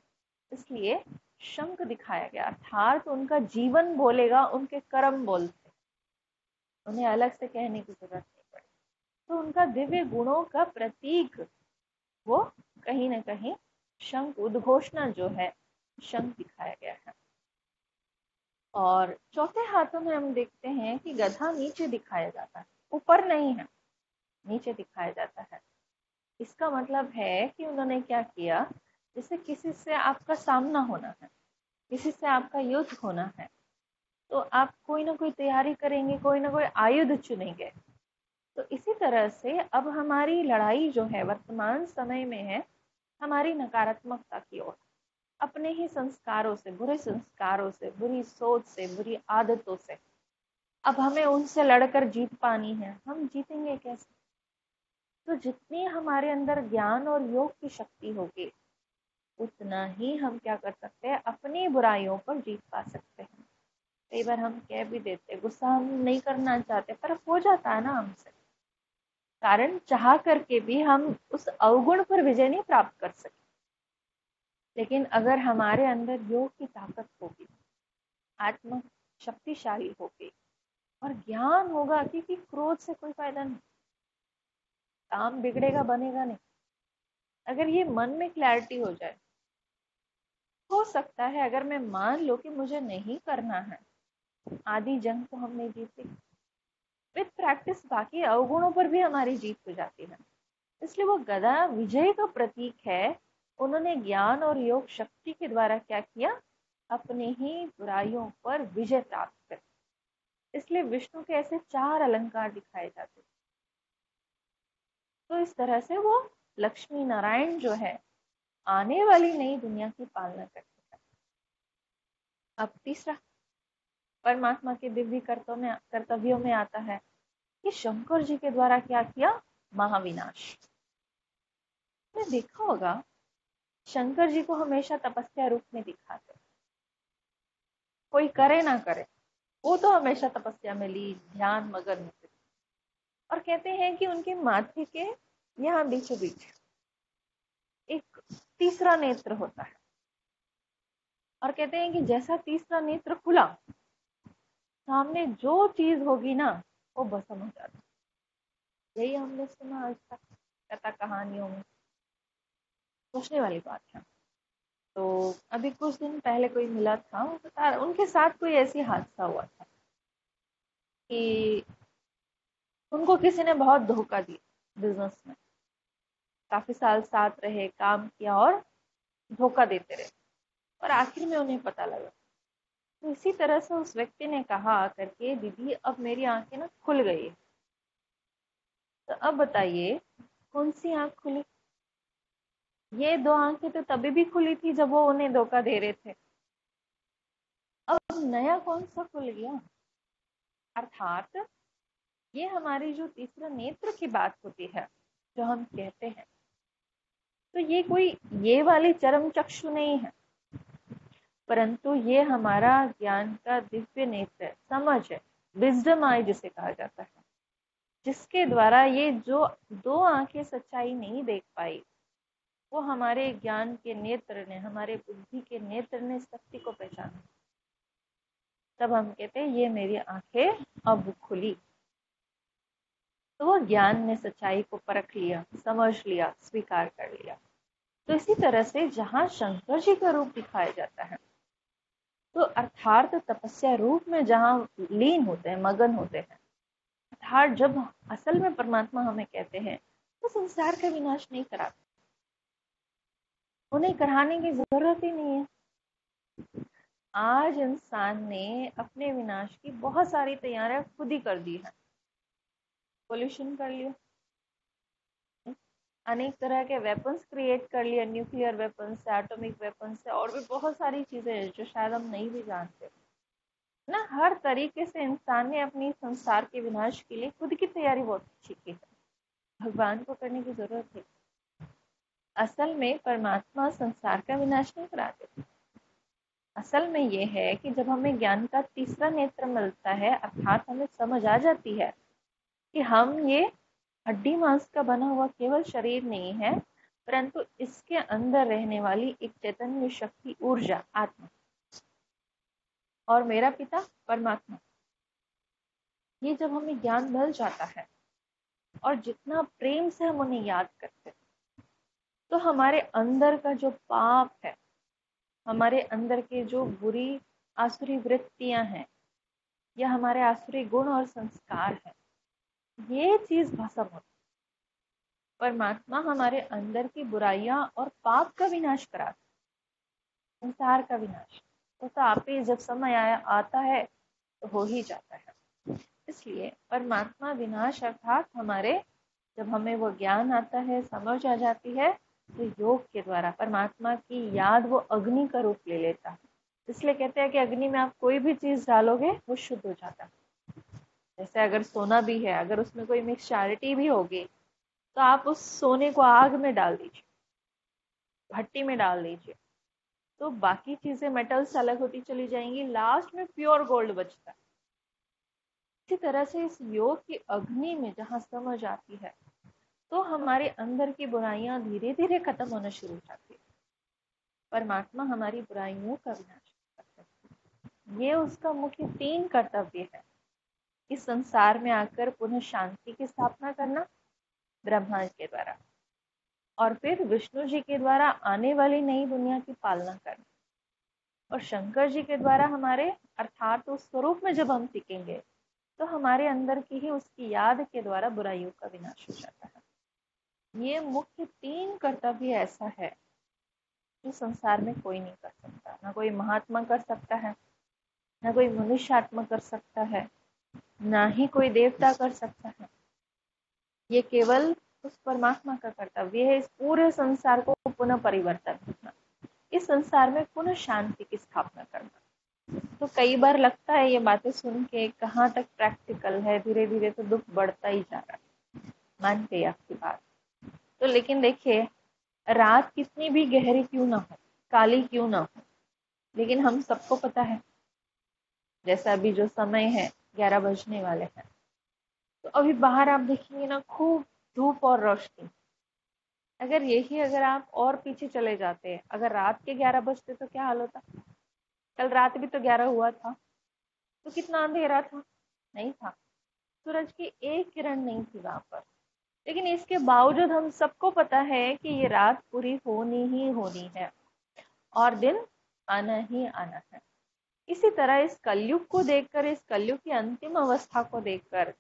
इसलिए शंख दिखाया गया, अर्थात उनका जीवन बोलेगा, उनके कर्म बोलते, उन्हें अलग से कहने की जरूरत नहीं पड़ी। तो उनका दिव्य गुणों का प्रतीक वो कहीं ना कहीं शंख, उद्घोषणा जो है, शंख दिखाया गया है। और चौथे हाथों में हम देखते हैं कि गधा नीचे दिखाया जाता है, ऊपर नहीं है, नीचे दिखाया जाता है। इसका मतलब है कि उन्होंने क्या किया, जैसे किसी से आपका सामना होना है, किसी से आपका युद्ध होना है, तो आप कोई ना कोई तैयारी करेंगे, कोई ना कोई आयुध चुनेंगे। तो इसी तरह से अब हमारी लड़ाई जो है वर्तमान समय में है हमारी नकारात्मकता की ओर, अपने ही संस्कारों से, बुरे संस्कारों से, बुरी सोच से, बुरी आदतों से। अब हमें उनसे लड़कर जीत पानी है, हम जीतेंगे कैसे? तो जितनी हमारे अंदर ज्ञान और योग की शक्ति होगी, उतना ही हम क्या कर सकते हैं, अपनी बुराइयों पर जीत पा सकते हैं। कई बार हम कह भी देते, गुस्सा हम नहीं करना चाहते पर हो जाता है ना हमसे, कारण चाह करके भी हम उस अवगुण पर विजय नहीं प्राप्त कर सके। लेकिन अगर हमारे अंदर योग की ताकत होगी, आत्मा शक्तिशाली होगी और ज्ञान होगा, क्योंकि क्रोध से कोई फायदा नहीं, काम बिगड़ेगा, बनेगा नहीं। अगर ये मन में क्लैरिटी हो जाए, हो सकता है अगर मैं मान लो कि मुझे नहीं करना है, आधी जंग तो हम नहीं जीते, विद प्रैक्टिस बाकी अवगुणों पर भी हमारी जीत हो जाती है। इसलिए वो गदा विजय का प्रतीक है। उन्होंने ज्ञान और योग शक्ति के द्वारा क्या किया, अपने ही बुराइयों पर विजय प्राप्त कर। इसलिए विष्णु के ऐसे 4 अलंकार दिखाए जाते। तो इस तरह से वो लक्ष्मी नारायण जो है आने वाली नई दुनिया की पालना करते हैं। अब तीसरा परमात्मा के दिव्य कर्तव्यों में आता है कि शंकर जी के द्वारा क्या किया, महाविनाश। आपने देखा होगा शंकर जी को हमेशा तपस्या रूप में दिखाते, कोई करे ना करे, वो तो हमेशा तपस्या में ली, ध्यान मगन होते। और कहते हैं कि उनके माथे के यहाँ बीचों बीच एक तीसरा नेत्र होता है, और कहते हैं कि जैसा तीसरा नेत्र खुला, सामने जो चीज होगी ना वो भस्म हो जाती। यही हमने सुना आज तक कथा कहानियों में, सोचने वाली बात है। तो अभी कुछ दिन पहले कोई मिला था, वो बता रहा उनके साथ कोई ऐसी हादसा हुआ था कि उनको किसी ने बहुत धोखा दिया बिजनेस में, काफी साल साथ रहे, काम किया और धोखा देते रहे, और आखिर में उन्हें पता लगा। तो इसी तरह से उस व्यक्ति ने कहा करके, दीदी अब मेरी आंखें ना खुल गई है। तो अब बताइए कौन सी आंख खुली? ये 2 आंखें तो तभी भी खुली थी जब वो उन्हें धोखा दे रहे थे, अब नया कौन सा खुल गया? अर्थात ये हमारी जो तीसरा नेत्र की बात होती है, जो हम कहते हैं, तो ये कोई ये वाली चरम चक्षु नहीं है, परंतु ये हमारा ज्ञान का दिव्य नेत्र है, समझ है, विजडम आई जिसे कहा जाता है, जिसके द्वारा ये जो 2 आंखें सच्चाई नहीं देख पाई, वो हमारे ज्ञान के नेत्र ने, हमारे बुद्धि के नेत्र ने सत्य को पहचाना। तब हम कहते हैं ये मेरी आंखें अब खुली। तो वो ज्ञान ने सच्चाई को परख लिया, समझ लिया, स्वीकार कर लिया। तो इसी तरह से जहाँ शंकर जी का रूप दिखाया जाता है, तो अर्थात तपस्या रूप में जहाँ लीन होते हैं, मगन होते हैं, अर्थात जब असल में परमात्मा हमें कहते हैं तो संसार का विनाश नहीं कराते, उन्हें कराने की जरूरत ही नहीं है। आज इंसान ने अपने विनाश की बहुत सारी तैयारियां खुद ही कर दी है। पोल्यूशन कर लिया, अनेक तरह के वेपन्स क्रिएट कर लिए, न्यूक्लियर वेपन्स से, एटॉमिक वेपन्स से, और भी बहुत सारी चीजें हैं जो शायद हम नहीं भी जानते ना। हर तरीके से इंसान ने अपनी संसार के विनाश के लिए खुद की तैयारी बहुत अच्छी की है, भगवान को करने की जरूरत है। असल में परमात्मा संसार का विनाश नहीं कराते। असल में ये है कि जब हमें ज्ञान का तीसरा नेत्र मिलता है, अर्थात हमें समझ आ जाती है कि हम ये हड्डी मांस का बना हुआ केवल शरीर नहीं है, परंतु इसके अंदर रहने वाली एक चैतन्य शक्ति, ऊर्जा, आत्मा। और मेरा पिता परमात्मा, ये जब हमें ज्ञान मिल जाता है और जितना प्रेम से हम उन्हें याद करते हैं, तो हमारे अंदर का जो पाप है, हमारे अंदर के जो बुरी आसुरी वृत्तियां हैं, या हमारे आसुरी गुण और संस्कार हैं, ये चीज भस्म होती। परमात्मा हमारे अंदर की बुराइयां और पाप का विनाश कराता, संसार का विनाश। तो आप ही जब समय आता है तो हो ही जाता है। इसलिए परमात्मा विनाश अर्थात हमारे, जब हमें वो ज्ञान आता है, समझ आ जाती है, तो योग के द्वारा परमात्मा की याद वो अग्नि का रूप ले लेता है। इसलिए कहते हैं कि अग्नि में आप कोई भी चीज डालोगे वो शुद्ध हो जाता है। जैसे अगर सोना भी है, अगर उसमें कोई मिक्सचारिटी भी होगी, तो आप उस सोने को आग में डाल दीजिए, भट्टी में डाल दीजिए, तो बाकी चीजें मेटल्स अलग होती चली जाएंगी, लास्ट में प्योर गोल्ड बचता है। इसी तरह से इस योग की अग्नि में जहां समझ आती है, तो हमारे अंदर की बुराइयां धीरे धीरे खत्म होना शुरू हो जाती है। परमात्मा हमारी बुराइयों का विनाश करता है। ये उसका मुख्य 3 कर्तव्य है। इस संसार में आकर पुनः शांति की स्थापना करना ब्रह्मा के द्वारा, और फिर विष्णु जी के द्वारा आने वाली नई दुनिया की पालना करना, और शंकर जी के द्वारा हमारे अर्थात उस स्वरूप में जब हम टिकेंगे, तो हमारे अंदर की ही उसकी याद के द्वारा बुराइयों का विनाश हो जाता है। ये मुख्य 3 कर्तव्य ऐसा है जो संसार में कोई नहीं कर सकता। ना कोई महात्मा कर सकता है, ना कोई मनुष्य आत्मा कर सकता है, ना ही कोई देवता कर सकता है। ये केवल उस परमात्मा का कर्तव्य है, इस पूरे संसार को पुनः परिवर्तन करना, इस संसार में पुनः शांति की स्थापना करना। तो कई बार लगता है ये बातें सुन के कहाँ तक प्रैक्टिकल है, धीरे धीरे तो दुख बढ़ता ही जा रहा है, मानते हैं आपकी बात। तो लेकिन देखिए, रात कितनी भी गहरी क्यों ना हो, काली क्यों ना हो, लेकिन हम सबको पता है, जैसा अभी जो समय है 11 बजने वाले हैं, तो अभी बाहर आप देखेंगे ना, खूब धूप और रोशनी। अगर आप और पीछे चले जाते हैं, अगर रात के 11 बजते तो क्या हाल होता। कल रात भी तो 11 हुआ था, तो कितना अंधेरा था, नहीं था, सूरज की एक किरण नहीं थी वहां पर। लेकिन इसके बावजूद हम सबको पता है कि ये रात पूरी होनी ही होनी है और दिन आना ही आना है। इसी तरह इस कलयुग को देखकर, इस कलयुग की अंतिम अवस्था को देखकर,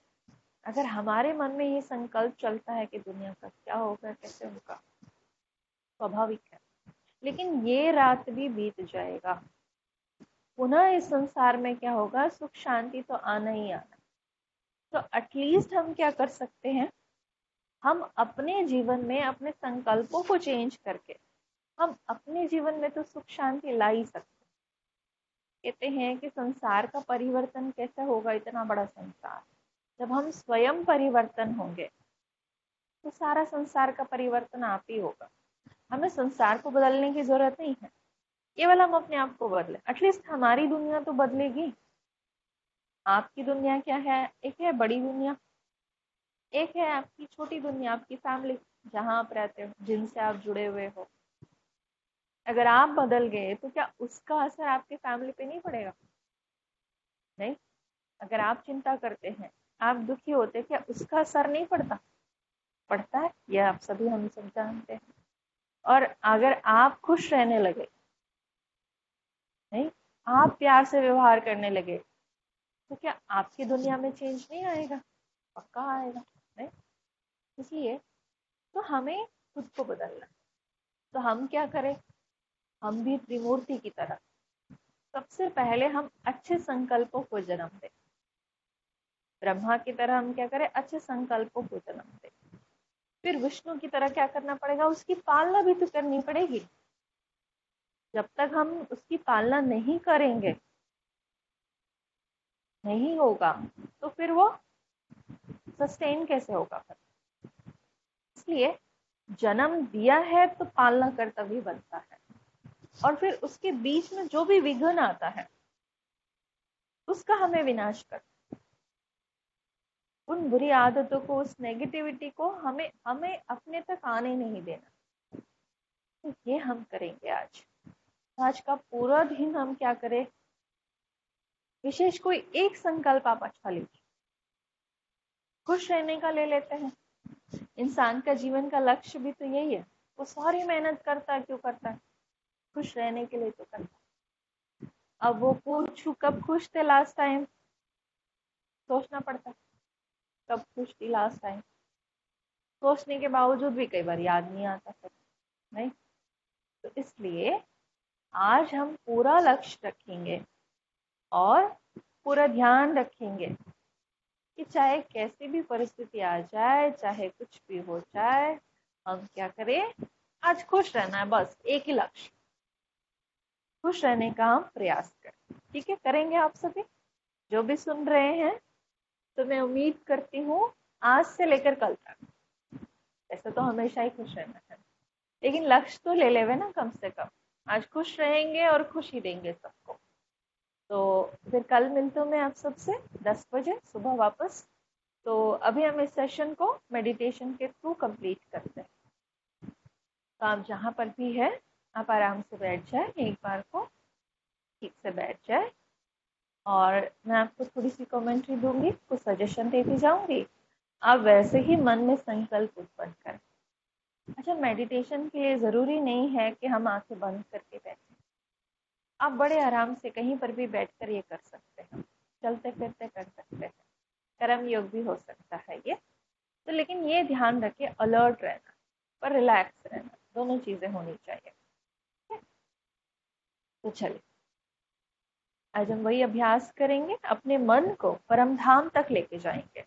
अगर हमारे मन में ये संकल्प चलता है कि दुनिया का क्या होगा, कैसे होगा, स्वाभाविक है, लेकिन ये रात भी बीत जाएगा। पुनः इस संसार में क्या होगा, सुख शांति तो आना ही आना। तो एटलीस्ट हम क्या कर सकते हैं, हम अपने जीवन में अपने संकल्पों को चेंज करके हम अपने जीवन में तो सुख शांति ला ही सकते। कहते हैं कि संसार का परिवर्तन कैसे होगा, इतना बड़ा संसार, जब हम स्वयं परिवर्तन होंगे तो सारा संसार का परिवर्तन आप ही होगा। हमें संसार को बदलने की जरूरत नहीं है, केवल हम अपने आप को बदले। एटलीस्ट हमारी दुनिया तो बदलेगी। आपकी दुनिया क्या है, एक है बड़ी दुनिया, एक है आपकी छोटी दुनिया, आपकी फैमिली, जहां आप रहते हो, जिनसे आप जुड़े हुए हो। अगर आप बदल गए तो क्या उसका असर आपके फैमिली पे नहीं पड़ेगा? नहीं। अगर आप चिंता करते हैं, आप दुखी होते हैं, क्या उसका असर नहीं पड़ता? पड़ता है, यह आप सभी हम सब जानते हैं। और अगर आप खुश रहने लगे, नहीं, आप प्यार से व्यवहार करने लगे, तो क्या आपकी दुनिया में चेंज नहीं आएगा? पक्का आएगा, नहीं? इसलिए तो हमें खुद को बदलना। तो हम क्या करें, हम भी त्रिमूर्ति की तरह सबसे पहले हम अच्छे संकल्पों को जन्म दें। ब्रह्मा की तरह हम क्या करें, अच्छे संकल्पों को जन्म दें। फिर विष्णु की तरह क्या करना पड़ेगा, उसकी पालना भी तो करनी पड़ेगी। जब तक हम उसकी पालना नहीं करेंगे, नहीं होगा, तो फिर वो सस्टेन कैसे होगा? इसलिए जन्म दिया है तो पालना कर्तव्य बनता है, और फिर उसके बीच में जो भी विघ्न आता है उसका हमें विनाश कर। उन बुरी आदतों को, उस नेगेटिविटी को हमें हमें अपने तक आने नहीं देना। तो ये हम करेंगे आज। आज का पूरा दिन हम क्या करें, विशेष कोई एक संकल्प आप अच्छा लीजिए। खुश रहने का ले लेते हैं। इंसान का जीवन का लक्ष्य भी तो यही है। वो सारी मेहनत करता है, क्यों करता है? खुश रहने के लिए तो करता है। अब वो पूछू कब खुश थे लास्ट टाइम, सोचना पड़ता है कब खुश थी लास्ट टाइम। सोचने के बावजूद भी कई बार याद नहीं आता फिर, नहीं। तो इसलिए आज हम पूरा लक्ष्य रखेंगे और पूरा ध्यान रखेंगे कि चाहे कैसी भी परिस्थिति आ जाए, चाहे कुछ भी हो जाए, हम क्या करें, आज खुश रहना है। बस एक ही लक्ष्य, खुश रहने का हम प्रयास करें। ठीक है, करेंगे आप सभी जो भी सुन रहे हैं। तो मैं उम्मीद करती हूँ आज से लेकर कल तक, ऐसा तो हमेशा ही खुश रहना है, लेकिन लक्ष्य तो ले लेवे ना कम से कम। आज खुश रहेंगे और खुशी देंगे सबको। तो फिर कल मिलते हूँ मैं आप सबसे 10 बजे सुबह वापस। तो अभी हम इस सेशन को मेडिटेशन के थ्रू कंप्लीट करते हैं। तो आप जहाँ पर भी है, आप आराम से बैठ जाए, एक बार को ठीक से बैठ जाए, और मैं आपको थोड़ी सी कमेंट्री दूंगी, कुछ सजेशन देती जाऊंगी। आप वैसे ही मन में संकल्प उत्पन्न करें। अच्छा, मेडिटेशन के लिए ज़रूरी नहीं है कि हम आंखें बंद करके बैठें। आप बड़े आराम से कहीं पर भी बैठकर ये कर सकते हैं, चलते फिरते कर सकते हैं, कर्म योग भी हो सकता है ये। तो लेकिन ये ध्यान रखें, अलर्ट रहना और रिलैक्स रहना, दोनों चीज़ें होनी चाहिए। तो चलिए, आज हम वही अभ्यास करेंगे, अपने मन को परम धाम तक लेके जाएंगे,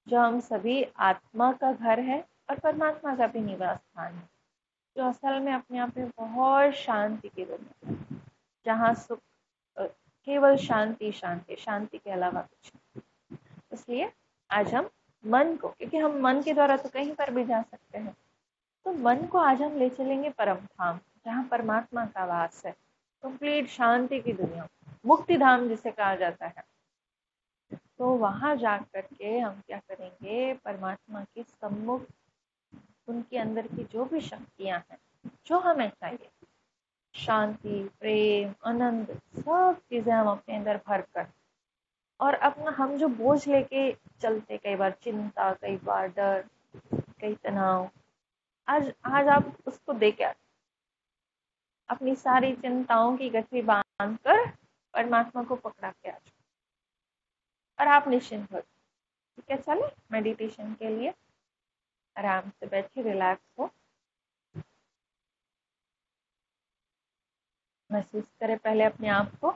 जो हम सभी आत्मा का घर है और परमात्मा का भी निवास स्थान है, जो असल में अपने आप में बहुत शांति की दुनिया है, जहाँ सुख, केवल शांति शांति, शांति के अलावा कुछ नहीं। इसलिए आज हम मन को, क्योंकि हम मन के द्वारा तो कहीं पर भी जा सकते हैं, तो मन को आज हम ले चलेंगे परम धाम, जहाँ परमात्मा का वास है, कंप्लीट शांति की दुनिया, मुक्ति धाम जिसे कहा जाता है। तो वहां जा करके हम क्या करेंगे, परमात्मा के सम्मुख उनके अंदर की जो भी शक्तियां हैं, जो हमें चाहिए, शांति, प्रेम, आनंद, सब चीजें हम अपने अंदर भर कर, और अपना हम जो बोझ लेके चलते, कई बार चिंता, कई बार डर, कई तनाव, आज आज आप उसको दे के अपनी सारी चिंताओं की गठरी बांध कर परमात्मा को पकड़ा के आ जाओ, और आप निश्चिंत हो। ठीक है, चले मेडिटेशन के लिए आराम से बैठे, रिलैक्स हो, महसूस करें पहले अपने आप को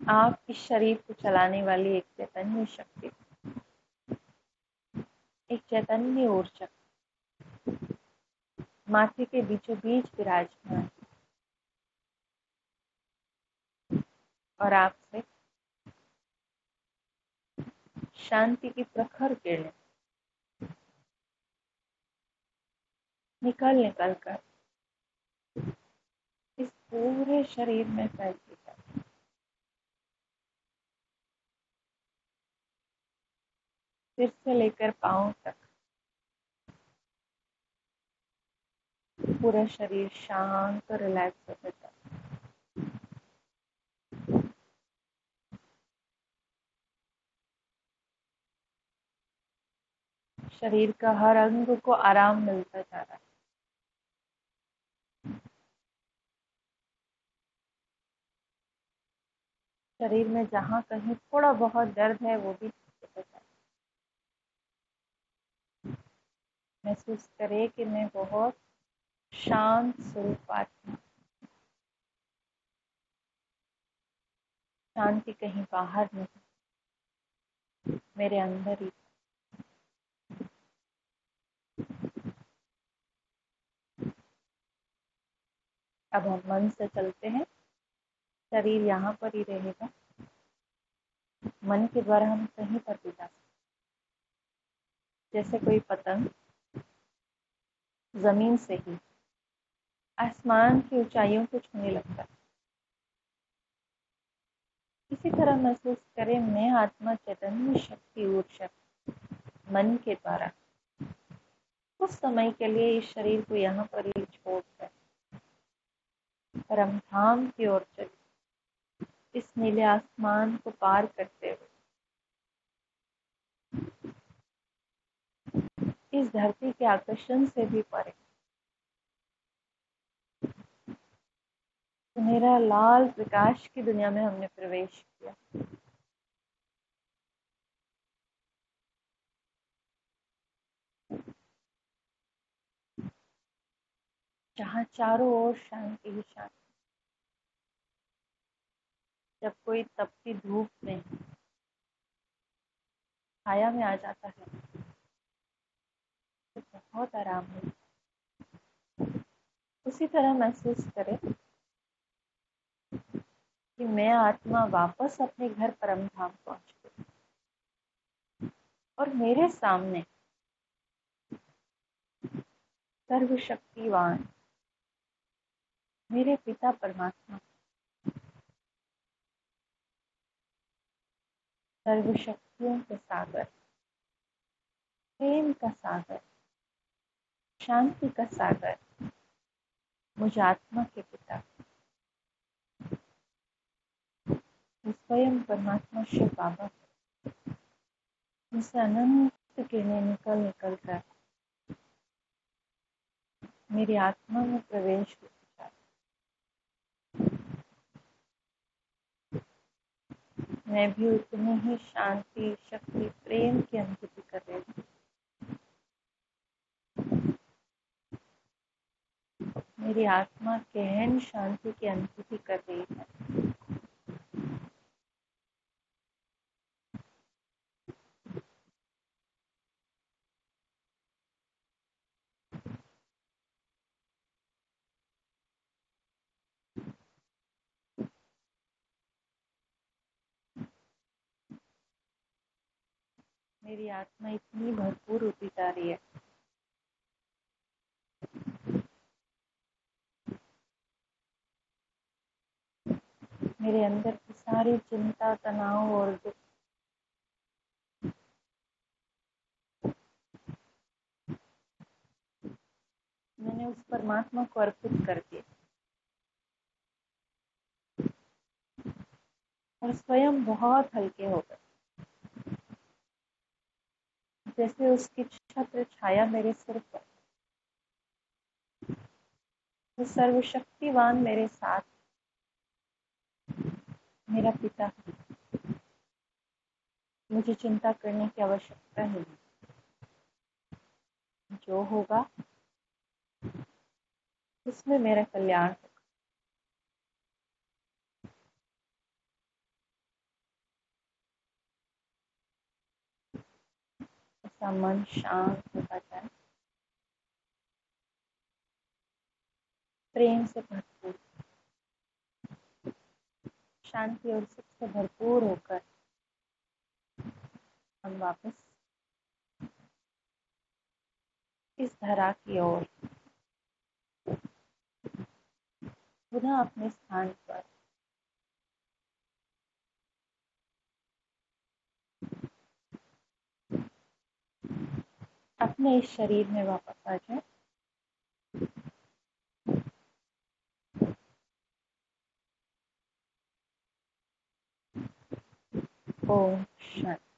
आपके शरीर को चलाने वाली एक चैतन्य शक्ति, एक चैतन्य ऊर्जा माथे के बीचों बीच विराजमान, और आपसे शांति की प्रखर किरणें निकल निकल कर इस पूरे शरीर में फैलती है, सिर से लेकर पांव तक पूरा शरीर शांत और रिलैक्स होता जाता है। शरीर का हर अंग को आराम मिलता जा रहा है। शरीर में जहाँ कहीं थोड़ा बहुत दर्द है, वो भी होता जा रहा है। महसूस करे कि मैं बहुत शांत स्वरूप आत्मा, शांति कहीं बाहर नहीं, मेरे अंदर ही। अब हम मन से चलते हैं, शरीर यहाँ पर ही रहेगा, मन के द्वारा हम कहीं पर भी जा सकते, जैसे कोई पतंग जमीन से ही आसमान की ऊंचाइयों को छूने लगता है, इस इसी तरह महसूस करें, मैं आत्मा चैतन्य शक्ति ऊर्जा मन के द्वारा कुछ समय के लिए इस शरीर को यहाँ पर ही छोड़कर परम धाम की ओर चली, इस नीले आसमान को पार करते हुए इस धरती के आकर्षण से भी परे सुनहरा लाल प्रकाश की दुनिया में हमने प्रवेश किया। जहाँ चारों ओर शांति ही शांति। जब कोई तपती धूप में छाया में आ जाता है तो बहुत आराम मिलता है। उसी तरह महसूस करें कि मैं आत्मा वापस अपने घर परम धाम पहुंच गई और मेरे सामने सर्वशक्तिवान मेरे पिता परमात्मा, सर्वशक्तियों के सागर, प्रेम का सागर, शांति का सागर, मुझ आत्मा के पिता स्वयं परमात्मा शिव बाबा जिनसे अनंत किरणें निकल निकल कर मेरी आत्मा में प्रवेश होती जाती। मैं भी उतनी ही शांति, शक्ति, प्रेम की अनुभूति कर रही हूँ। मेरी आत्मा गहन शांति की अनुभूति कर रही है। मेरी आत्मा इतनी भरपूर होती जा रही है। मेरे अंदर की सारी चिंता, तनाव और दुख मैंने उस परमात्मा को अर्पित कर दिया और स्वयं बहुत हल्के हो गए, जैसे उसकी छत्र छाया मेरे सिर पर। वो सर्वशक्तिवान मेरे साथ, मेरा पिता, मुझे चिंता करने की आवश्यकता नहीं। जो होगा उसमें मेरा कल्याण होगा। ऐसा मन शांत होता जाए, प्रेम से भरपूर, शांति और सुख से भरपूर होकर हम वापस इस धरा की ओर पुनः अपने स्थान पर अपने इस शरीर में वापस आ जाए। ओम शांति।